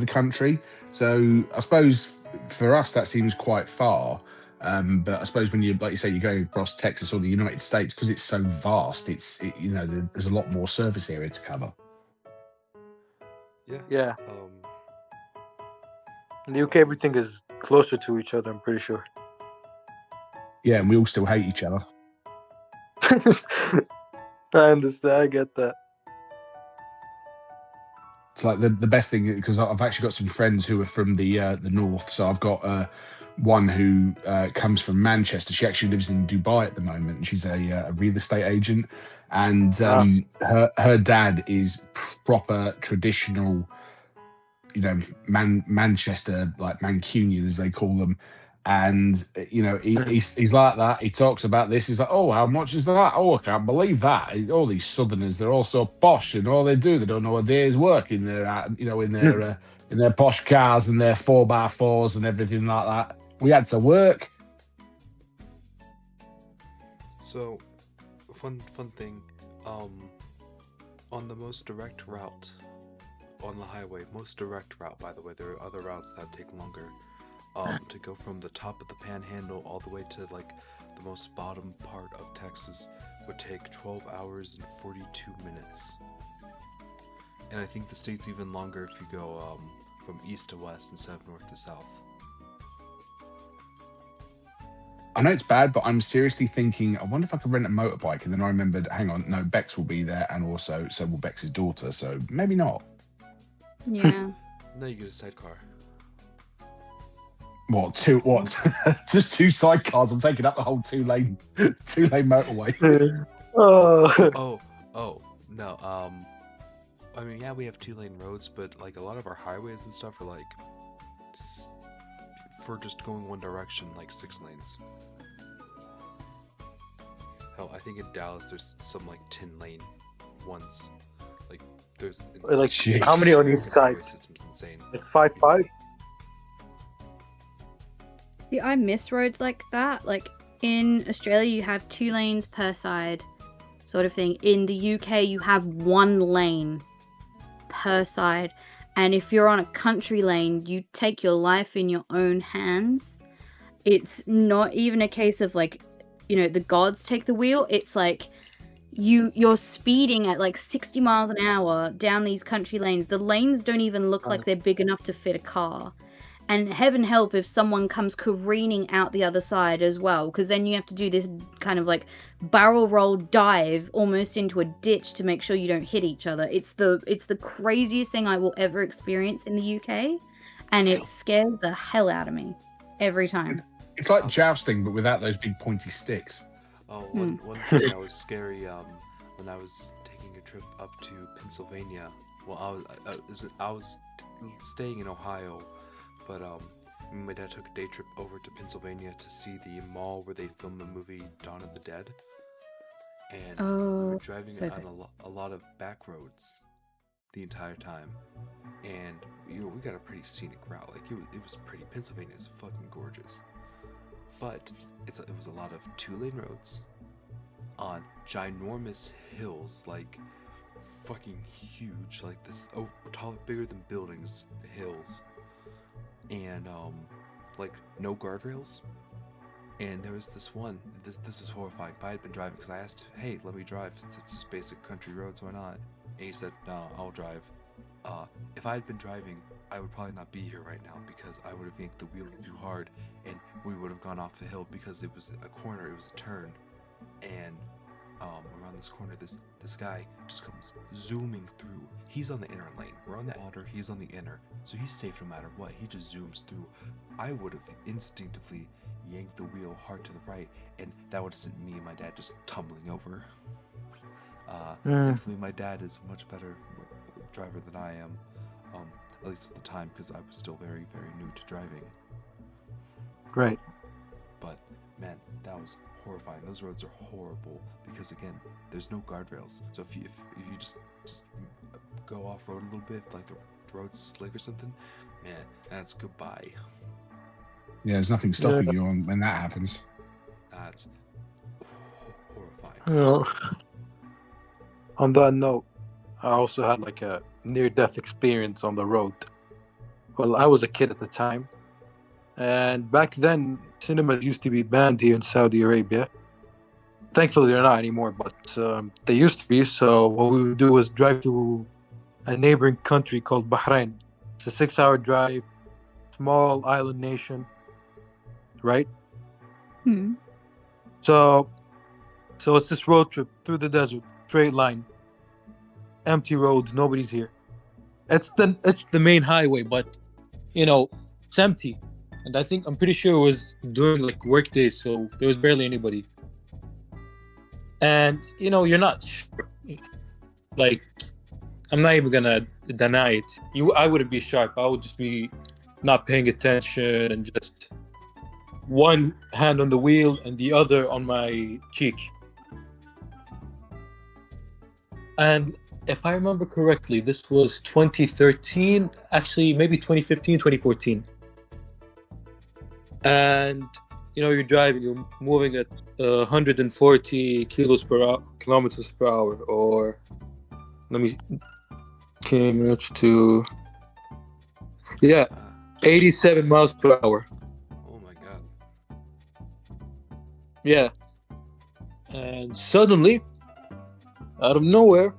country. So I suppose for us, that seems quite far. But I suppose when you, like you say, you're going across Texas or the United States, because it's so vast, there's a lot more surface area to cover. Yeah. In the UK, everything is closer to each other, I'm pretty sure. Yeah, and we all still hate each other. I understand. I get that. It's like the best thing, because I've actually got some friends who are from the north. So I've got one who comes from Manchester. She actually lives in Dubai at the moment, and she's a real estate agent. And her dad is proper traditional, Manchester, like Mancunian as they call them. And he's like that. He talks about this. He's like, "Oh, how much is that? Oh, I can't believe that. All these Southerners, they're all so posh, and all they don't know a day's work in their, in their posh cars and their 4x4s and everything like that. We had to work." So, fun thing. On the most direct route on the highway, most direct route, by the way. There are other routes that take longer. To go from the top of the Panhandle all the way to like the most bottom part of Texas would take 12 hours and 42 minutes. And I think the state's even longer if you go from east to west instead of north to south. I know it's bad, but I'm seriously thinking, I wonder if I could rent a motorbike. And then I remembered, hang on, no, Bex will be there, and also so will Bex's daughter. So maybe not. Yeah. No, you get a sidecar. What? Just two sidecars. I'm taking up the whole two-lane motorway. Oh, no. I mean, yeah, we have 2-lane roads, but like a lot of our highways and stuff are like for just going one direction, like 6 lanes. Hell, I think in Dallas there's some like 10-lane ones. Like there's Like Jeez. how many on each the side? highway system's insane. Like 5. See, I miss roads like that. Like in Australia, you have 2 lanes per side, sort of thing. In the UK, you have 1 lane per side. And if you're on a country lane, you take your life in your own hands. It's not even a case of like, the gods take the wheel. It's like you're speeding at like 60 miles an hour down these country lanes. The lanes don't even look like they're big enough to fit a car. And heaven help if someone comes careening out the other side as well, because then you have to do this kind of like barrel roll dive almost into a ditch to make sure you don't hit each other. It's the craziest thing I will ever experience in the UK, and it scares the hell out of me every time. It's like jousting, but without those big pointy sticks. Oh, one thing that was scary when I was taking a trip up to Pennsylvania. Well, I was staying in Ohio. But me and my dad took a day trip over to Pennsylvania to see the mall where they filmed the movie Dawn of the Dead. And we were driving on a lot of back roads the entire time. And we got a pretty scenic route. Like it was pretty. Pennsylvania is fucking gorgeous. But it was a lot of 2-lane roads on ginormous hills, like fucking huge, like this tall, bigger than buildings, hills. And like no guardrails. And there was this one. This is horrifying. If I had been driving, because I asked, "Hey, let me drive since it's just basic country roads. Why not?" And he said, "No, I'll drive." If I had been driving, I would probably not be here right now because I would have yanked the wheel too hard, and we would have gone off the hill because it was a corner. It was a turn, and around this corner, this guy just comes zooming through. He's on the inner lane. We're on the outer. He's on the inner. So he's safe no matter what. He just zooms through. I would have instinctively yanked the wheel hard to the right, and that would have sent me and my dad just tumbling over. Thankfully, my dad is a much better driver than I am, at least at the time, because I was still very, very new to driving. Right. But man, that was horrifying. Those roads are horrible because again, there's no guardrails. So if you just go off road a little bit, if like the road's slick or something, man, that's goodbye. Yeah, there's nothing stopping you when that happens. That's horrifying. So, on that note, I also had like a near-death experience on the road. Well, I was a kid at the time, and back then cinemas used to be banned here in Saudi Arabia. Thankfully, they're not anymore, but they used to be. So what we would do was drive to a neighboring country called Bahrain. It's a 6-hour drive, small island nation, right? Hmm. So it's this road trip through the desert, straight line, empty roads, nobody's here. It's the main highway, but it's empty. And I'm pretty sure it was during like work days, so there was barely anybody. And you're not sure. Like, I'm not even gonna deny it. I wouldn't be sharp. I would just be not paying attention and just one hand on the wheel and the other on my cheek. And if I remember correctly, this was 2013, actually maybe 2015, 2014. And you're driving, you're moving at 140 kilometers per hour, or Cambridge to 87 miles per hour. Oh my god. Yeah. And suddenly, out of nowhere,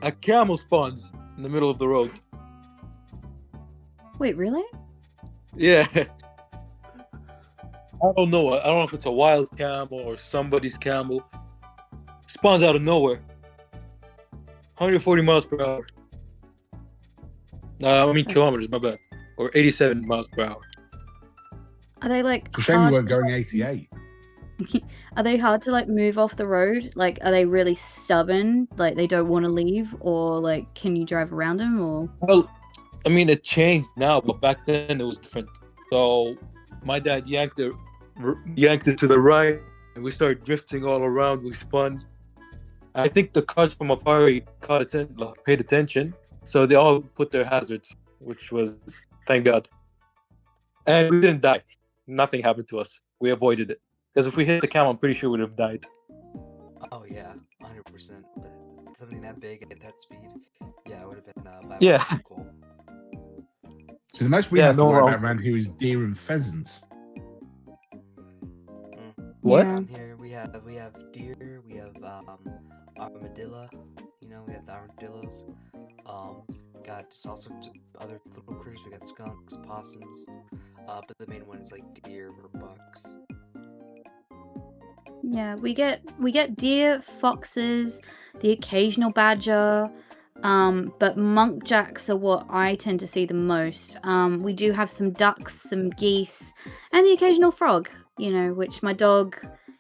a camel spawns in the middle of the road. Wait, really? Yeah. I don't know. I don't know if it's a wild camel or somebody's camel. Spawns out of nowhere. 140 miles per hour. Kilometers, my bad. Or 87 miles per hour. Are they like It's a shame we hard? weren't going 88. Are they hard to like move off the road? Like, are they really stubborn? Like, they don't want to leave, or like, can you drive around them? Or Well, I mean, it changed now, but back then it was different. So my dad yanked it to the right, and we started drifting all around. We spun. I think the cars from afar paid attention, so they all put their hazards, which was thank God. And we didn't die. Nothing happened to us. We avoided it. Because if we hit the camel, I'm pretty sure we would have died. Oh yeah, 100%. But something that big at that speed, yeah, it would have been biological. So the most we have to worry about around here is deer and pheasants. What? Yeah. Down here we have deer, we have armadillo. You know, we have the armadillos. Got just all sorts of other little critters. We got skunks, possums. But the main one is like deer or bucks. yeah, we get deer, foxes, the occasional badger, but muntjacs are what I tend to see the most. We do have some ducks, some geese, and the occasional frog. You know, which my dog,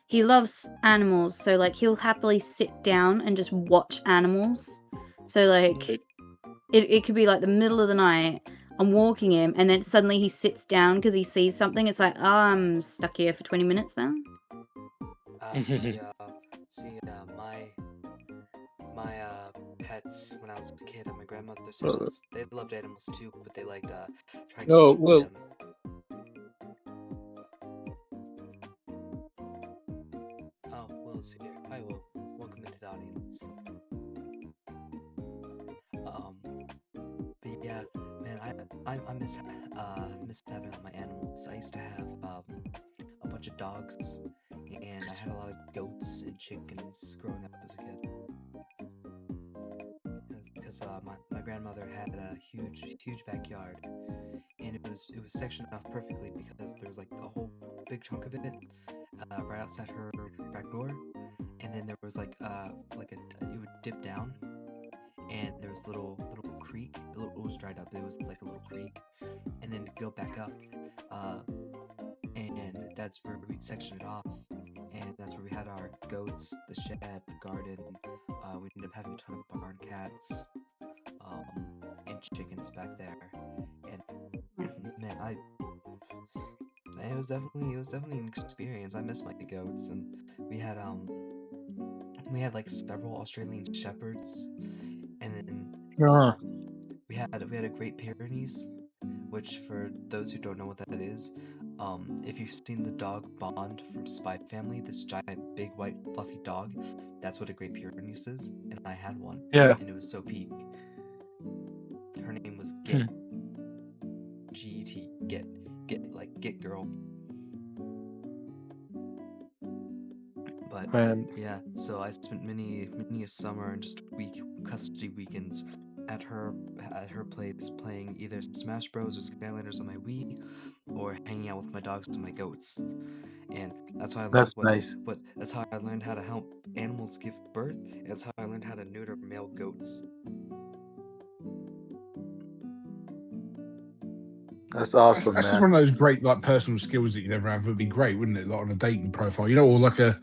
he loves animals, so like he'll happily sit down and just watch animals. So like Okay. it could be like the middle of the night, I'm walking him, and then suddenly he sits down because he sees something. It's like, oh, I'm stuck here for 20 minutes then. My pets when I was a kid at my grandmother's house, they loved animals too, but they liked trying to No, eat well- them. Oh, Will's here. Hi, Will. Welcome into the audience. But yeah, man, I miss having all my animals. I used to have a bunch of dogs, and I had a lot of goats and chickens growing up as a kid. Because my grandmother had a huge backyard, and it was sectioned off perfectly because there was like a whole big chunk of it right outside her back door, and then there was like it would dip down, and there was little creek. It was dried up. It was like a little creek, and then to go back up, and that's where we sectioned it off, and that's where we had our goats, the shed, the garden. We ended up having a ton of barn cats, and chickens back there, and man, it was definitely an experience. I miss my goats, and we had like several Australian shepherds, and then we had a Great Pyrenees, which for those who don't know what that is, if you've seen the dog Bond from Spy Family, this giant big white fluffy dog, that's what a Great Pyrenees is, and I had one. Yeah. And it was so peak. Her name was Get. G-E-T. Get girl. But Man. yeah, so I spent many a summer and just custody weekends at her place playing either Smash Bros or Skylanders on my Wii, or hanging out with my dogs and my goats. And that's how I learned That's nice. that's how I learned how to help animals give birth, and that's how I learned how to neuter male goats. That's awesome, That's just man. one of those great like personal skills that you never have. It would be great, wouldn't it? Like on a dating profile, you know, or like an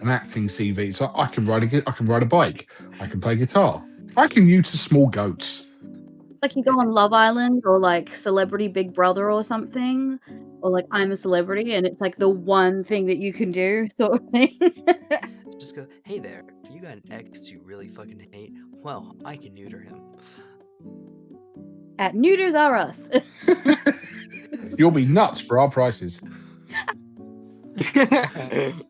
acting CV. It's like I can ride a bike, I can play guitar, I can neuter small goats. Like you go on Love Island or like Celebrity Big Brother or something, or like I'm a Celebrity, and it's like the one thing that you can do, sort of thing. Just go, hey there, you got an ex you really fucking hate? Well, I can neuter him. At Neuters R Us. You'll be nuts for our prices. Imagine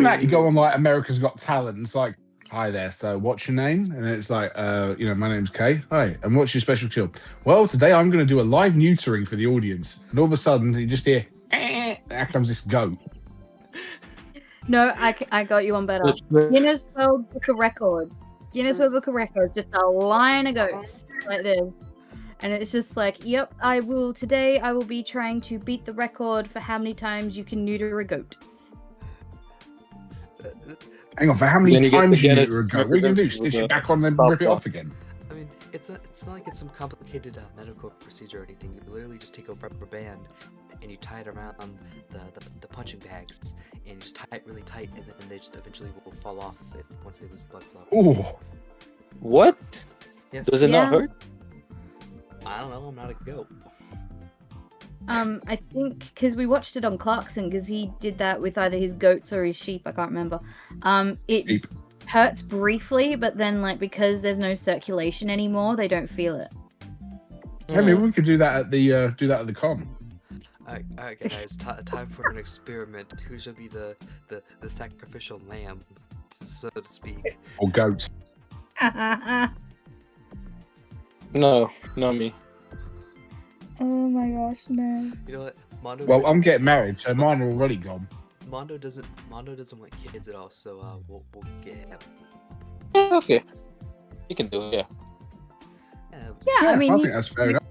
that you go on like America's Got Talent. And it's like, hi there. So, what's your name? And it's like, my name's Kay. Hi. And what's your special skill? Well, today I'm going to do a live neutering for the audience. And all of a sudden, you just hear, there comes this goat. No, I got you one better. Guinness World Book of Records. Guinness World Book of Records. Just a line of goats like this. And it's just like, yep, today I will be trying to beat the record for how many times you can neuter a goat. Hang on, for how many times you neuter a goat? What are you going to do? Stitch it back on and then rip it off again? I mean, it's not like it's some complicated medical procedure or anything. You literally just take a rubber band and you tie it around the punching bags and you just tie it really tight, and then they just eventually will fall off once they lose blood flow. Oh. What? Yes. Does it not hurt? I don't know. I'm not a goat. I think because we watched it on Clarkson, because he did that with either his goats or his sheep. I can't remember. It hurts briefly, but then because there's no circulation anymore, they don't feel it. I mean, we could do that at the con. Alright, guys. Time for an experiment. Who should be the sacrificial lamb, so to speak? Or goat? No, not me. Oh my gosh, no. You know what? Mondo. Well, I'm getting married, so mine are already gone. Mondo doesn't want kids at all, so we'll get him. Okay, you can do it. Yeah, I mean, I think that's fair enough.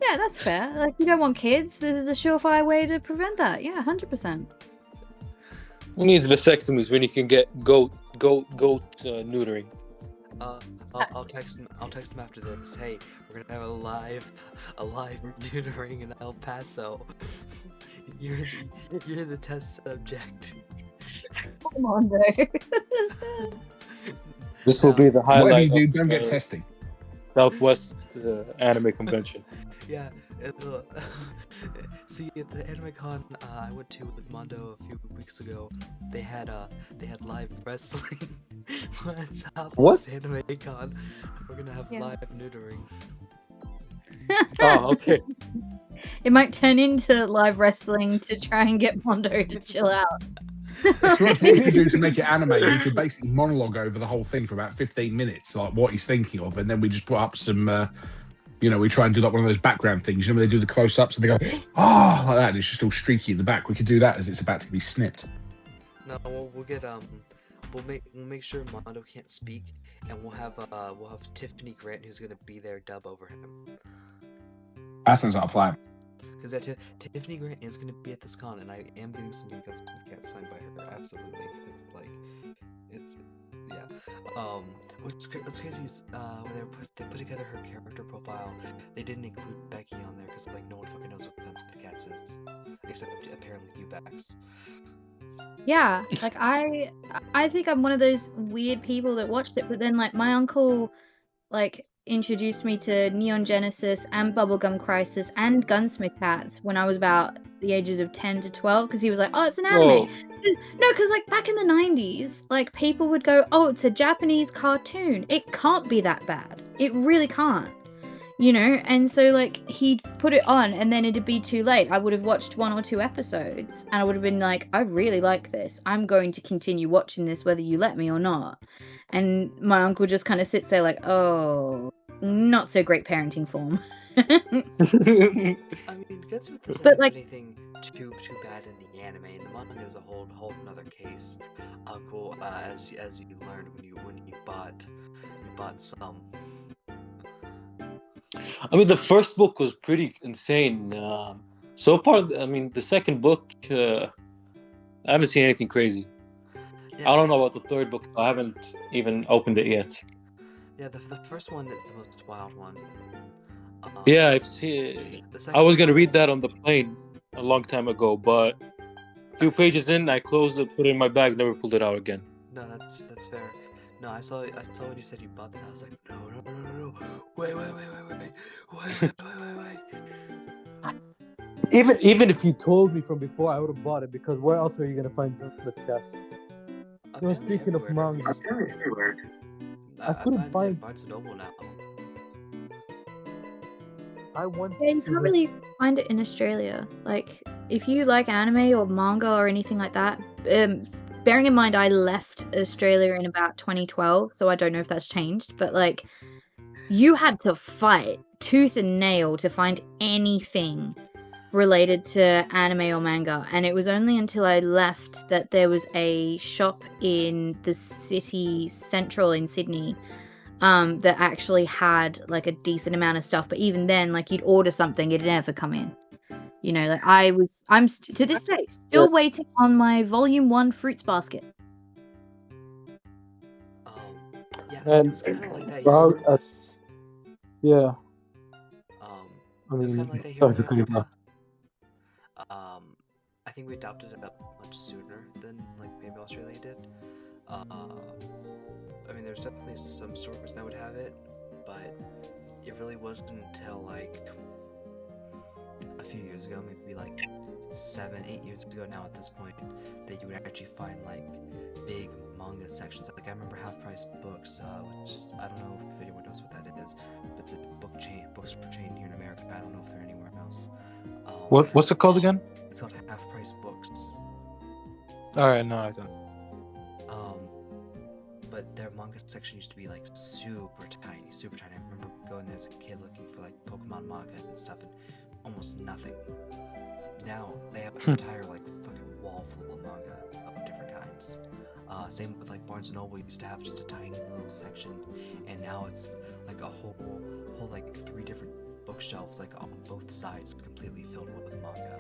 Yeah, that's fair. You don't want kids. This is a surefire way to prevent that. Yeah, 100%. Who needs vasectomies when you can get goat neutering? I'll text him after this. Hey, we're gonna have a live neutering in El Paso. You're the test subject. Come on, dude. This will be the highlight. Whatever you do, don't get testing. Southwest Anime Convention. Yeah. See, at the Anime Con I went to with Mondo a few weeks ago, they had live wrestling. At Southwest Anime Con, we're gonna have live neutering. Oh, okay. It might turn into live wrestling to try and get Mondo to chill out. So what we could do to make it anime, we could basically monologue over the whole thing for about 15 minutes, like what he's thinking of, and then we just put up some, we try and do like one of those background things. You know, when they do the close-ups and they go, oh, like that, and it's just all streaky in the back. We could do that as it's about to be snipped. No, we'll get we'll make sure Mondo can't speak, and we'll have Tiffany Grant, who's gonna be there, dub over him. That sounds like a plan. Because Tiffany Grant is going to be at this con, and I am getting some Guns with Cats signed by her, absolutely. What's crazy is when they put together her character profile, they didn't include Becky on there because no one fucking knows what Guns with Cats is, except apparently you Bax. Yeah, I think I'm one of those weird people that watched it, but then my uncle introduced me to Neon Genesis and Bubblegum Crisis and Gunsmith Cats when I was about the ages of 10 to 12, because he was like, oh, it's an anime. Whoa. No, because back in the 90s, people would go, oh, it's a Japanese cartoon. It can't be that bad. It really can't. And so he'd put it on and then it'd be too late. I would have watched 1 or 2 episodes and I would have been like, I really like this. I'm going to continue watching this whether you let me or not. And my uncle just kind of sits there oh, not so great parenting form. I mean, Gunsmith doesn't have anything too bad in the anime, and the manga is a whole another case. Uncle, as you learned when you bought some. I mean, the first book was pretty insane. So far, I mean, the second book, I haven't seen anything crazy. Yeah, I don't know about the third book. I haven't even opened it yet. Yeah, the first one is the most wild one. Yeah, I've seen. I was gonna read that on the plane a long time ago, but a few pages in, I closed it, put it in my bag, never pulled it out again. No, that's fair. No, I saw when you said you bought that. I was like, no. Wait. Even if you told me from before, I would have bought it, because where else are you gonna find Gunsmith Cats? Speaking of manga, I couldn't find Barnes & Noble now. You can't really find it in Australia. If you like anime or manga or anything like that, bearing in mind I left Australia in about 2012, so I don't know if that's changed, but like you had to fight tooth and nail to find anything related to anime or manga, and it was only until I left that there was a shop in the city central in Sydney that actually had like a decent amount of stuff. But even then, like you'd order something, it'd never come in. You know, like to this day still waiting on my volume 1 Fruits Basket. Yeah, And it was kind of like that well, here in West. yeah, It was kind of like that here sorry in to cut you America. off. I think we adopted it up much sooner than like maybe Australia did. I mean, there's definitely some stores that would have it, but it really wasn't until like a few years ago, maybe like 7-8 years ago now at this point, that you would actually find like big manga sections. Like I remember Half Price Books, which I don't know if anyone knows what that is, but it's a books for chain here in America. I don't know if they're anywhere else. What's it called again? It's called Half Price Books. All right, no, I don't. But their manga section used to be like super tiny, super tiny. I remember going there as a kid looking for like Pokemon manga and stuff, and almost nothing. Now they have an entire like fucking wall full of manga of different kinds. Same with like Barnes & Noble used to have just a tiny little section, and now it's like a whole like 3 different bookshelves like on both sides completely filled with manga.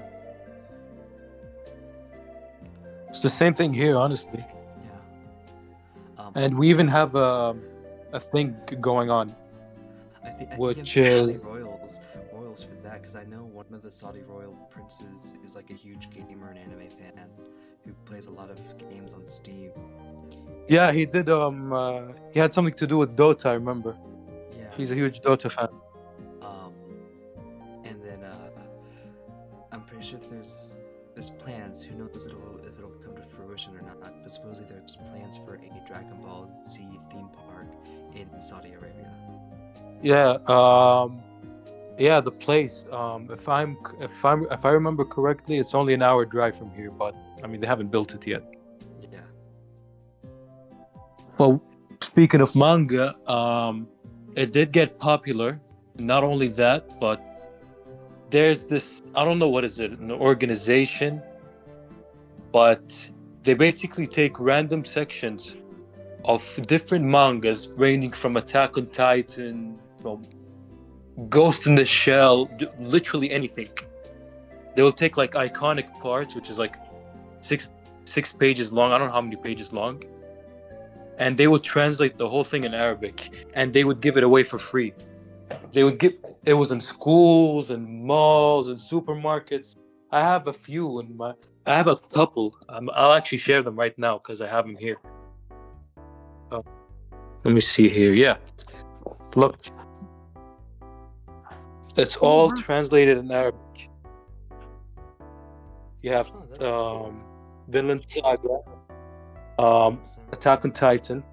It's the same thing here, honestly. Yeah. And we even have a thing going on. I think which you have is- Saudi royals for that, because I know one of the Saudi royal princes is like a huge gamer and anime fan who plays a lot of games on Steam. Yeah, he did. He had something to do with Dota. I remember. Yeah. He's a huge Dota fan. And then I'm pretty sure there's plans. Who knows if it'll come to fruition or not? But supposedly there's plans for a Dragon Ball Z theme park in Saudi Arabia. Yeah. Yeah, the place. If I remember correctly, it's only an hour drive from here. But I mean, they haven't built it yet. Yeah. Well, speaking of manga, it did get popular. Not only that, but there's this, I don't know what is it, an organization, but they basically take random sections of different mangas ranging from Attack on Titan, from Ghost in the Shell, literally anything. They will take like iconic parts, which is like six pages long. I don't know how many pages long. And they would translate the whole thing in Arabic, and they would give it away for free. They would give it was in schools and malls and supermarkets. I have a few I have a couple. I'll actually share them right now because I have them here. Let me see here. Yeah, look, it's all translated in Arabic. You have Vinland Saga, Attack on Titan.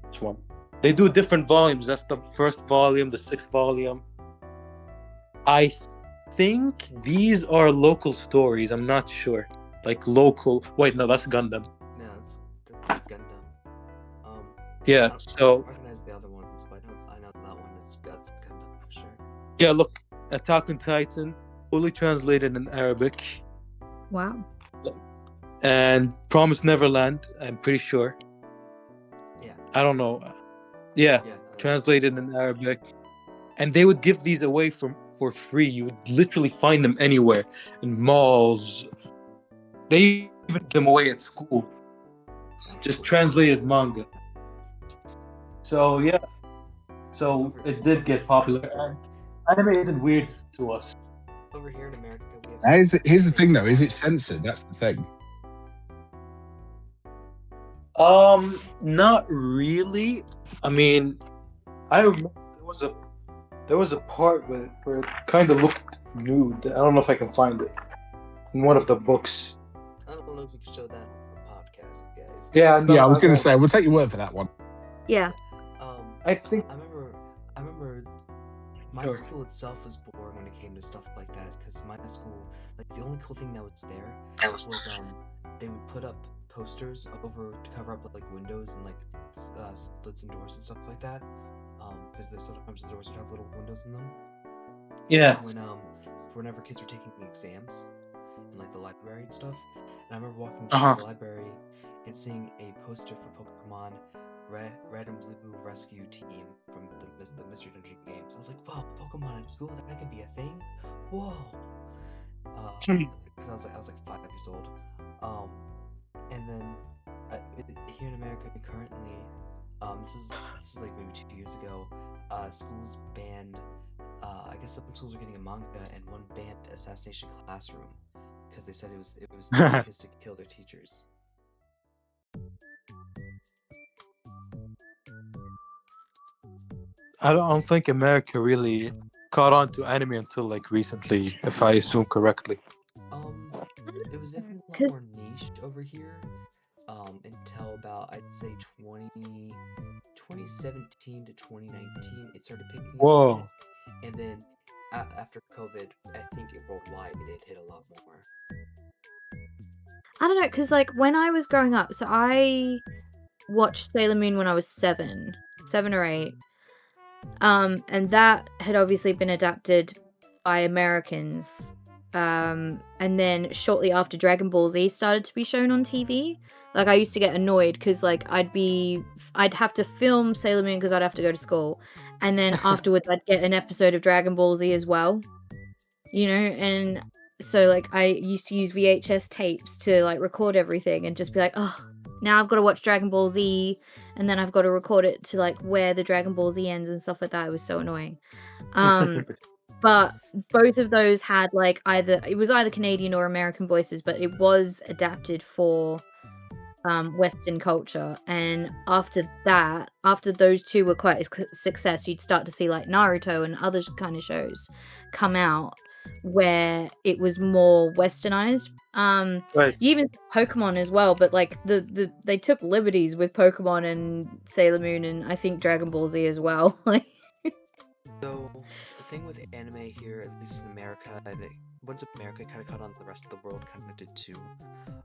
This one. They do different volumes. That's the first volume, the 6th volume. I think these are local stories. I'm not sure. Like local. Wait, no, that's Gundam. No, that's Gundam. Yeah, so I recognize the other ones, but I know that one is Gundam for sure. yeah, look, Attack on Titan, fully translated in Arabic, Wow. and Promised Neverland. I'm pretty sure. Yeah. I don't know. Yeah, translated in Arabic, and they would give these away for free. You would literally find them anywhere, in malls. They even give them away at school. Just translated manga. So yeah, so it did get popular. And anime isn't weird to us. Over here in America, we have. Here's the thing, though: is it censored? That's the thing. Not really. I mean, I remember there was a part where it kind of looked nude. I don't know if I can find it in one of the books. I don't know if you can show that on the podcast, guys. Yeah, no, Yeah, I was going to say we'll take your word for that one. Yeah. I think I remember my Sure. school itself was boring when it came to stuff like that, because my school, like the only cool thing that was there was they would put up posters over to cover up like windows and like slits and doors and stuff like that. Because there's sometimes the doors would have little windows in them. Yeah. Whenever kids were taking exams in like the library and stuff, and I remember walking Uh-huh. to the library and seeing a poster for Pokemon Red and Blue Rescue Team from the Mystery Dungeon games. I was like, "Whoa, Pokemon in school? That could be a thing? Whoa!" Because I was like 5 years old. And then here in America currently, this is like maybe 2 years ago. Schools banned. I guess some schools are getting a manga, and one banned Assassination Classroom because they said it was too kids to kill their teachers. I don't think America really caught on to anime until like recently, if I assume correctly. It was definitely a lot more niche over here. Until about I'd say 2017 to 2019, it started picking up. Whoa. And then after COVID, I think worldwide it hit a lot more. I don't know, because like when I was growing up, so I watched Sailor Moon when I was 7 or 8. And that had obviously been adapted by Americans. And then shortly after Dragon Ball Z started to be shown on TV, like I used to get annoyed because like I'd have to film Sailor Moon because I'd have to go to school, and then afterwards I'd get an episode of Dragon Ball Z as well, and so like I used to use VHS tapes to like record everything and just be like, oh, now I've got to watch Dragon Ball Z, and then I've got to record it to like where the Dragon Ball Z ends and stuff like that. It was so annoying. But both of those had like either Canadian or American voices, but it was adapted for Western culture. And after those two were quite a success, you'd start to see like Naruto and other kind of shows come out where it was more westernized. Right. You even Pokemon as well, but like they took liberties with Pokemon and Sailor Moon and I think Dragon Ball Z as well. So the thing with anime here, at least in America, once America kind of caught on, the rest of the world kind of did too,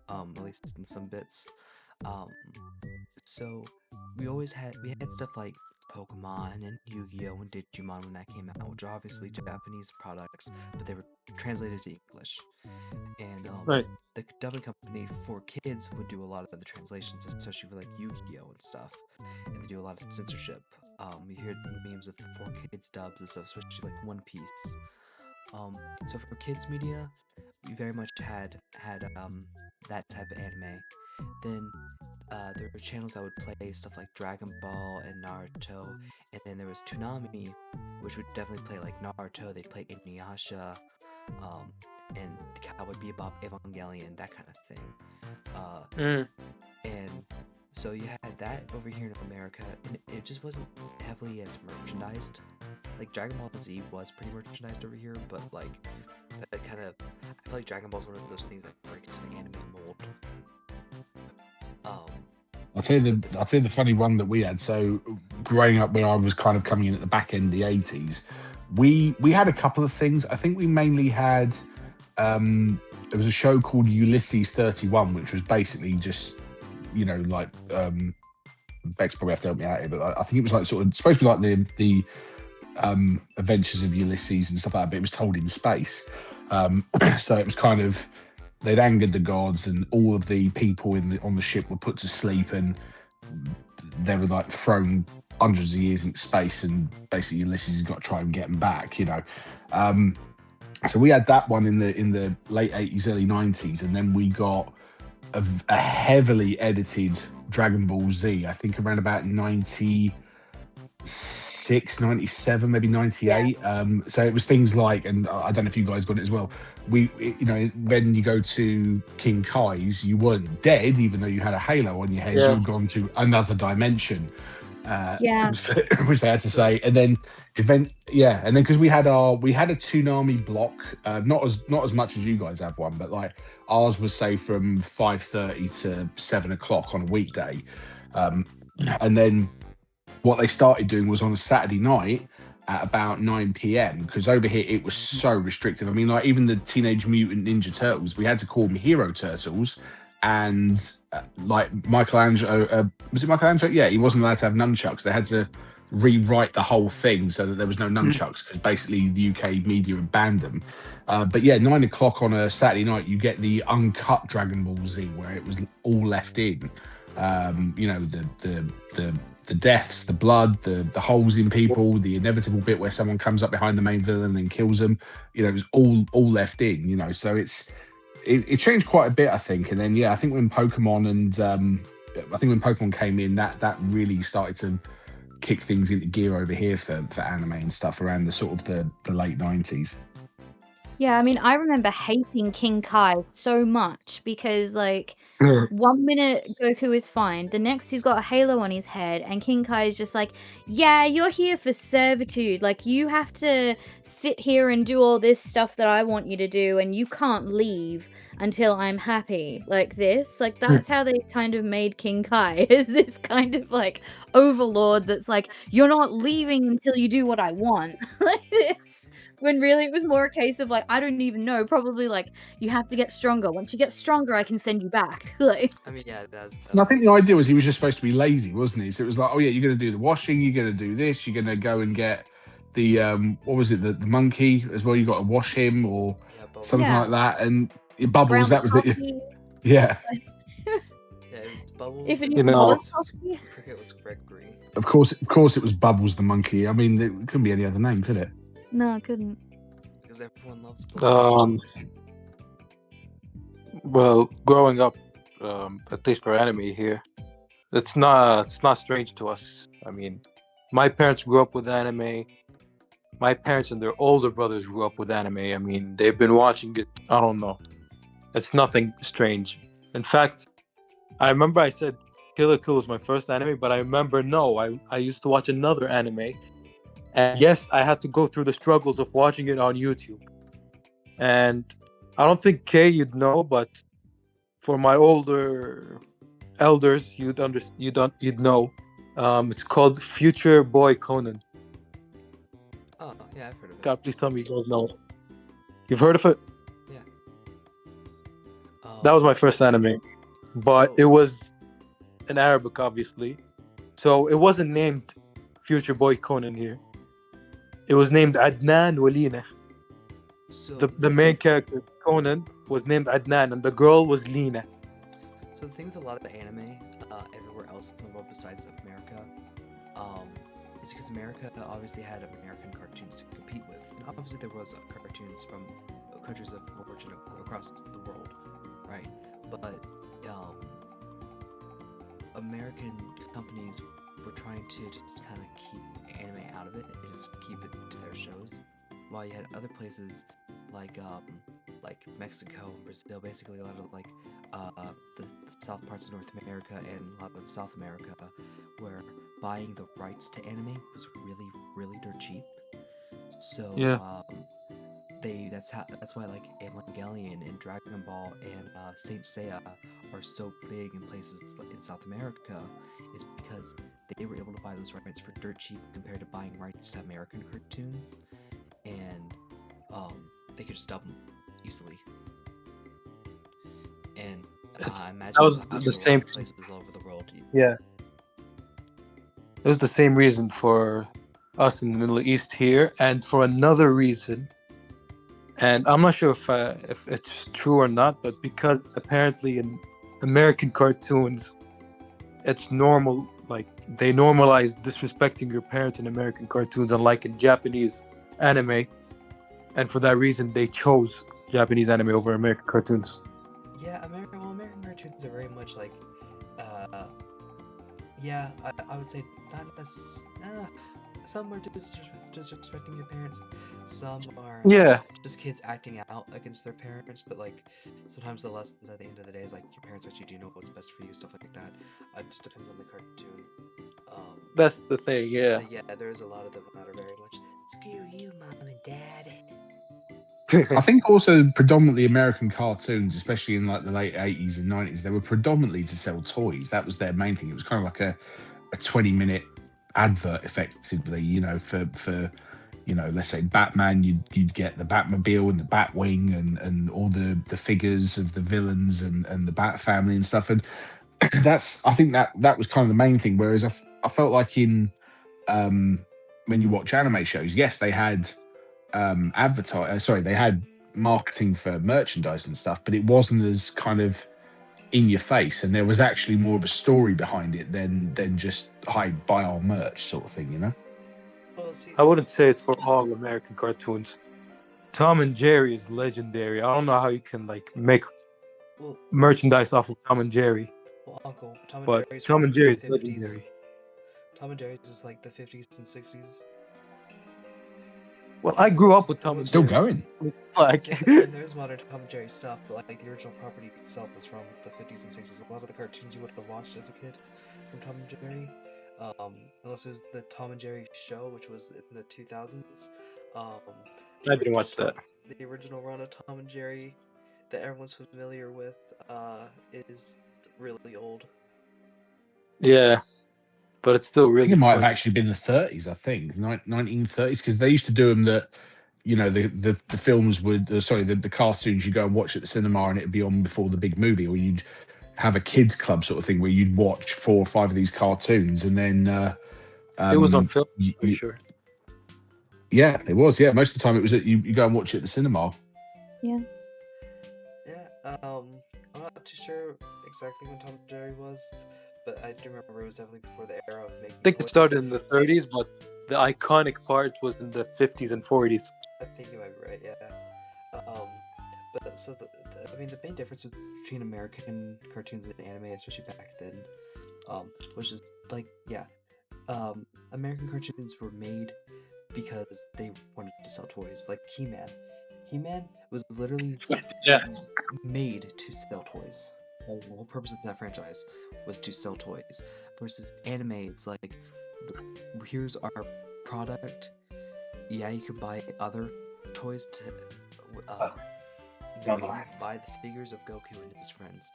at least in some bits. So we had stuff like Pokemon and Yu-Gi-Oh! And Digimon when that came out, which are obviously Japanese products, but they were translated to English. And Right. the dubbing company for kids would do a lot of the translations, especially for like Yu-Gi-Oh! And stuff, and they do a lot of censorship. You hear memes of 4Kids dubs and stuff, especially like One Piece. So for kids media, we very much had that type of anime. Then there were channels that would play stuff like Dragon Ball and Naruto, and then there was Toonami, which would definitely play like Naruto. They'd play Inuyasha, and the Cowboy Bebop, Evangelion, that kind of thing. And so you had that over here in America, and it just wasn't heavily as merchandised. Like Dragon Ball Z was pretty merchandised over here, but like that kind of, I feel like Dragon Ball is one of those things that breaks the anime mold. I'll tell you the funny one that we had. So growing up when I was kind of coming in at the back end of the 80s, we had a couple of things. I think we mainly had there was a show called Ulysses 31, which was basically just like Bex probably have to help me out here, but I think it was like sort of supposed to be like the adventures of Ulysses and stuff like that, but it was told in space. So it was kind of, they'd angered the gods and all of the people on the ship were put to sleep, and they were like thrown hundreds of years into space, and basically Ulysses has got to try and get them back, So we had that one in the late 80s, early 90s, and then we got a heavily edited Dragon Ball Z, I think around about 96, 97, maybe 98. Yeah. So it was things like, and I don't know if you guys got it as well, when you go to King Kai's, you weren't dead, even though you had a halo on your head. You'd gone to another dimension. Which they had to say, and then because we had a Toonami block, not as much as you guys have one, but like ours was say from 5:30 to 7 o'clock on a weekday, and then what they started doing was on a Saturday night at about 9 p.m. because over here it was so restrictive. I mean, like even the Teenage Mutant Ninja Turtles, we had to call them Hero Turtles and like Michelangelo, was it Michelangelo? Yeah, he wasn't allowed to have nunchucks. They had to rewrite the whole thing so that there was no nunchucks because basically the UK media had banned them. But yeah, 9 o'clock on a Saturday night, you get the uncut Dragon Ball Z where it was all left in. You know, the deaths, the blood, the holes in people, the inevitable bit where someone comes up behind the main villain and then kills them. You know, it was all left in. You know, so it changed quite a bit, I think. And then I think when Pokemon came in, that really started to kick things into gear over here for anime and stuff around the sort of the late 90s. Yeah, I mean, I remember hating King Kai so much because, like, 1 minute Goku is fine, the next he's got a halo on his head, and King Kai is just like, yeah, you're here for servitude. Like, you have to sit here and do all this stuff that I want you to do, and you can't leave until I'm happy. Like this. Like, that's how they kind of made King Kai, is this kind of, like, overlord that's like, you're not leaving until you do what I want. Like this. When really it was more a case of like, I don't even know, probably like, you have to get stronger. Once you get stronger, I can send you back. Like, I mean, yeah, and I think the idea was he was just supposed to be lazy, wasn't he? So it was like, oh yeah, you're going to do the washing, you're going to do this, you're going to go and get the what was it, the monkey as well. You got to wash him or something like that, and Bubbles. That was it. Yeah. Yeah, it was Bubbles. If it was Cricket was Gregory. Of course, it was Bubbles the monkey. I mean, it couldn't be any other name, could it? No, I couldn't. Because everyone loves Bubbles. Well, growing up, at least for anime here, it's not strange to us. I mean, my parents grew up with anime. My parents and their older brothers grew up with anime. I mean, they've been watching it. I don't know. It's nothing strange. In fact, I remember I said Kill la Kill was my first anime, but I remember I used to watch another anime. And yes, I had to go through the struggles of watching it on YouTube. And I don't think Kay you'd know, but for my older elders, you'd know. It's called Future Boy Conan. Oh yeah, I've heard of it. God, please tell me you guys know. You've heard of it? Yeah. That was my first anime, but it was in Arabic, obviously. So it wasn't named Future Boy Conan here. It was named Adnan Walina. So the main character, Conan, was named Adnan, and the girl was Lina. So the thing with a lot of anime, everywhere else in the world besides America, is because America obviously had American cartoons to compete with. And obviously there was cartoons from countries of origin across the world, right? But American companies were trying to just kind of keep anime out of it and just keep it to their shows, while you had other places like Mexico and Brazil, basically a lot of like the south parts of North America and a lot of South America, where buying the rights to anime was really, really dirt cheap. So that's why like Evangelion and Dragon Ball and Saint Seiya are so big in places in South America, is because they were able to buy those rights for dirt cheap compared to buying rights to American cartoons, and they could just dub them easily. And I imagine that was the same places all over the world. Yeah, it was the same reason for us in the Middle East here, and for another reason. And I'm not sure if it's true or not, but because apparently in American cartoons, it's normal. Like, they normalize disrespecting your parents in American cartoons, unlike in Japanese anime. And for that reason, they chose Japanese anime over American cartoons. Yeah, American cartoons are very much like, I would say not as some are disrespecting your parents, some are just kids acting out against their parents, but like sometimes the lessons at the end of the day is like your parents actually do know what's best for you, stuff like that. It just depends on the cartoon. That's the thing, yeah. There's a lot of them that are very much screw you, mom and dad. I think also predominantly American cartoons, especially in like the late 80s and 90s, they were predominantly to sell toys. That was their main thing. It was kind of like a 20-minute advert, effectively, you know, for let's say Batman, you'd get the Batmobile and the Batwing and all the figures of the villains and the Bat family and stuff. And I think that was kind of the main thing. Whereas I felt like in when you watch anime shows, yes, they had they had marketing for merchandise and stuff, but it wasn't as kind of in your face, and there was actually more of a story behind it than just buy our merch sort of thing, Well, see, I wouldn't say it's for all American cartoons. Tom and Jerry is legendary. I don't know how you can make well, merchandise off of Tom and Jerry, Uncle, Tom and but Jerry's Tom from and Jerry the is 50s. legendary. Tom and Jerry's is like the 50s and 60s. Well, I grew up with Tom and Still Jerry. going. Like, Yeah, and there's modern Tom and Jerry stuff, but like the original property itself is from the 50s and 60s. A lot of the cartoons you would have watched as a kid from Tom and Jerry, unless it was the Tom and Jerry show, which was in the 2000s. I didn't watch that. The original run of Tom and Jerry that everyone's familiar with is really old. Yeah, but it's still I really think it might have funny. actually been the 30s. I think 1930s, because they used to do them that the films would the cartoons you go and watch at the cinema and it'd be on before the big movie, or you'd have a kids club sort of thing where you'd watch 4 or 5 of these cartoons and then It was on film, for sure. Yeah, it was. Yeah, most of the time it was that you go and watch it at the cinema. Yeah. Yeah, I'm not too sure exactly when Tom and Jerry was, but I do remember it was definitely before the era of making. I think it toys. started in the 30s, but the iconic part was in the 50s and 40s. I think you might be right. Yeah. But so the main difference between American cartoons and anime, especially back then, was just American cartoons were made because they wanted to sell toys. Like He-Man. He-Man was literally made to sell toys. The whole purpose of that franchise was to sell toys. Versus anime, it's like, here's our product. Yeah, you can buy other toys to buy the figures of Goku and his friends,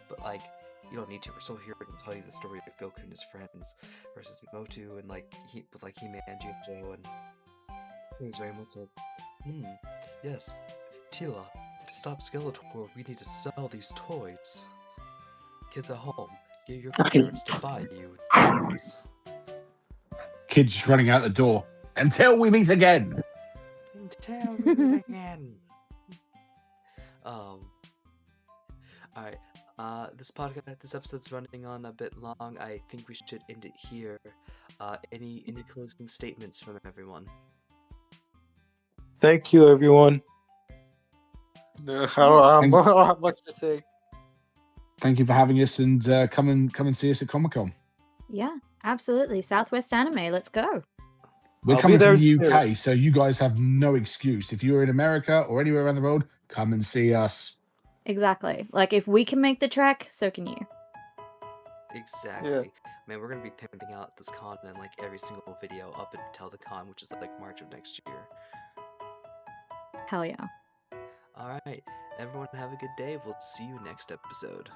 but like you don't need to. We're still here to tell you the story of Goku and his friends versus Motu and He-Man and Joe, and it was very much like, yes, Tila, to stop Skeletor, we need to sell these toys. Kids at home, get your parents to buy you toys. Kids just running out the door. Until we meet again. Until we meet again. Alright. This episode's running on a bit long. I think we should end it here. Any closing statements from everyone? Thank you, everyone. I don't have much to say. Thank you for having us, and come and see us at Comic-Con. Yeah, absolutely. Southwest Anime, let's go. We're I'll coming be there from the too. UK, so you guys have no excuse. If you're in America or anywhere around the world, come and see us. Exactly. Like, if we can make the trek, so can you. Exactly. Yeah. Man, we're gonna be pimping out this con in like every single video up until the con, which is like March of next year. Hell yeah. Alright, everyone have a good day. We'll see you next episode.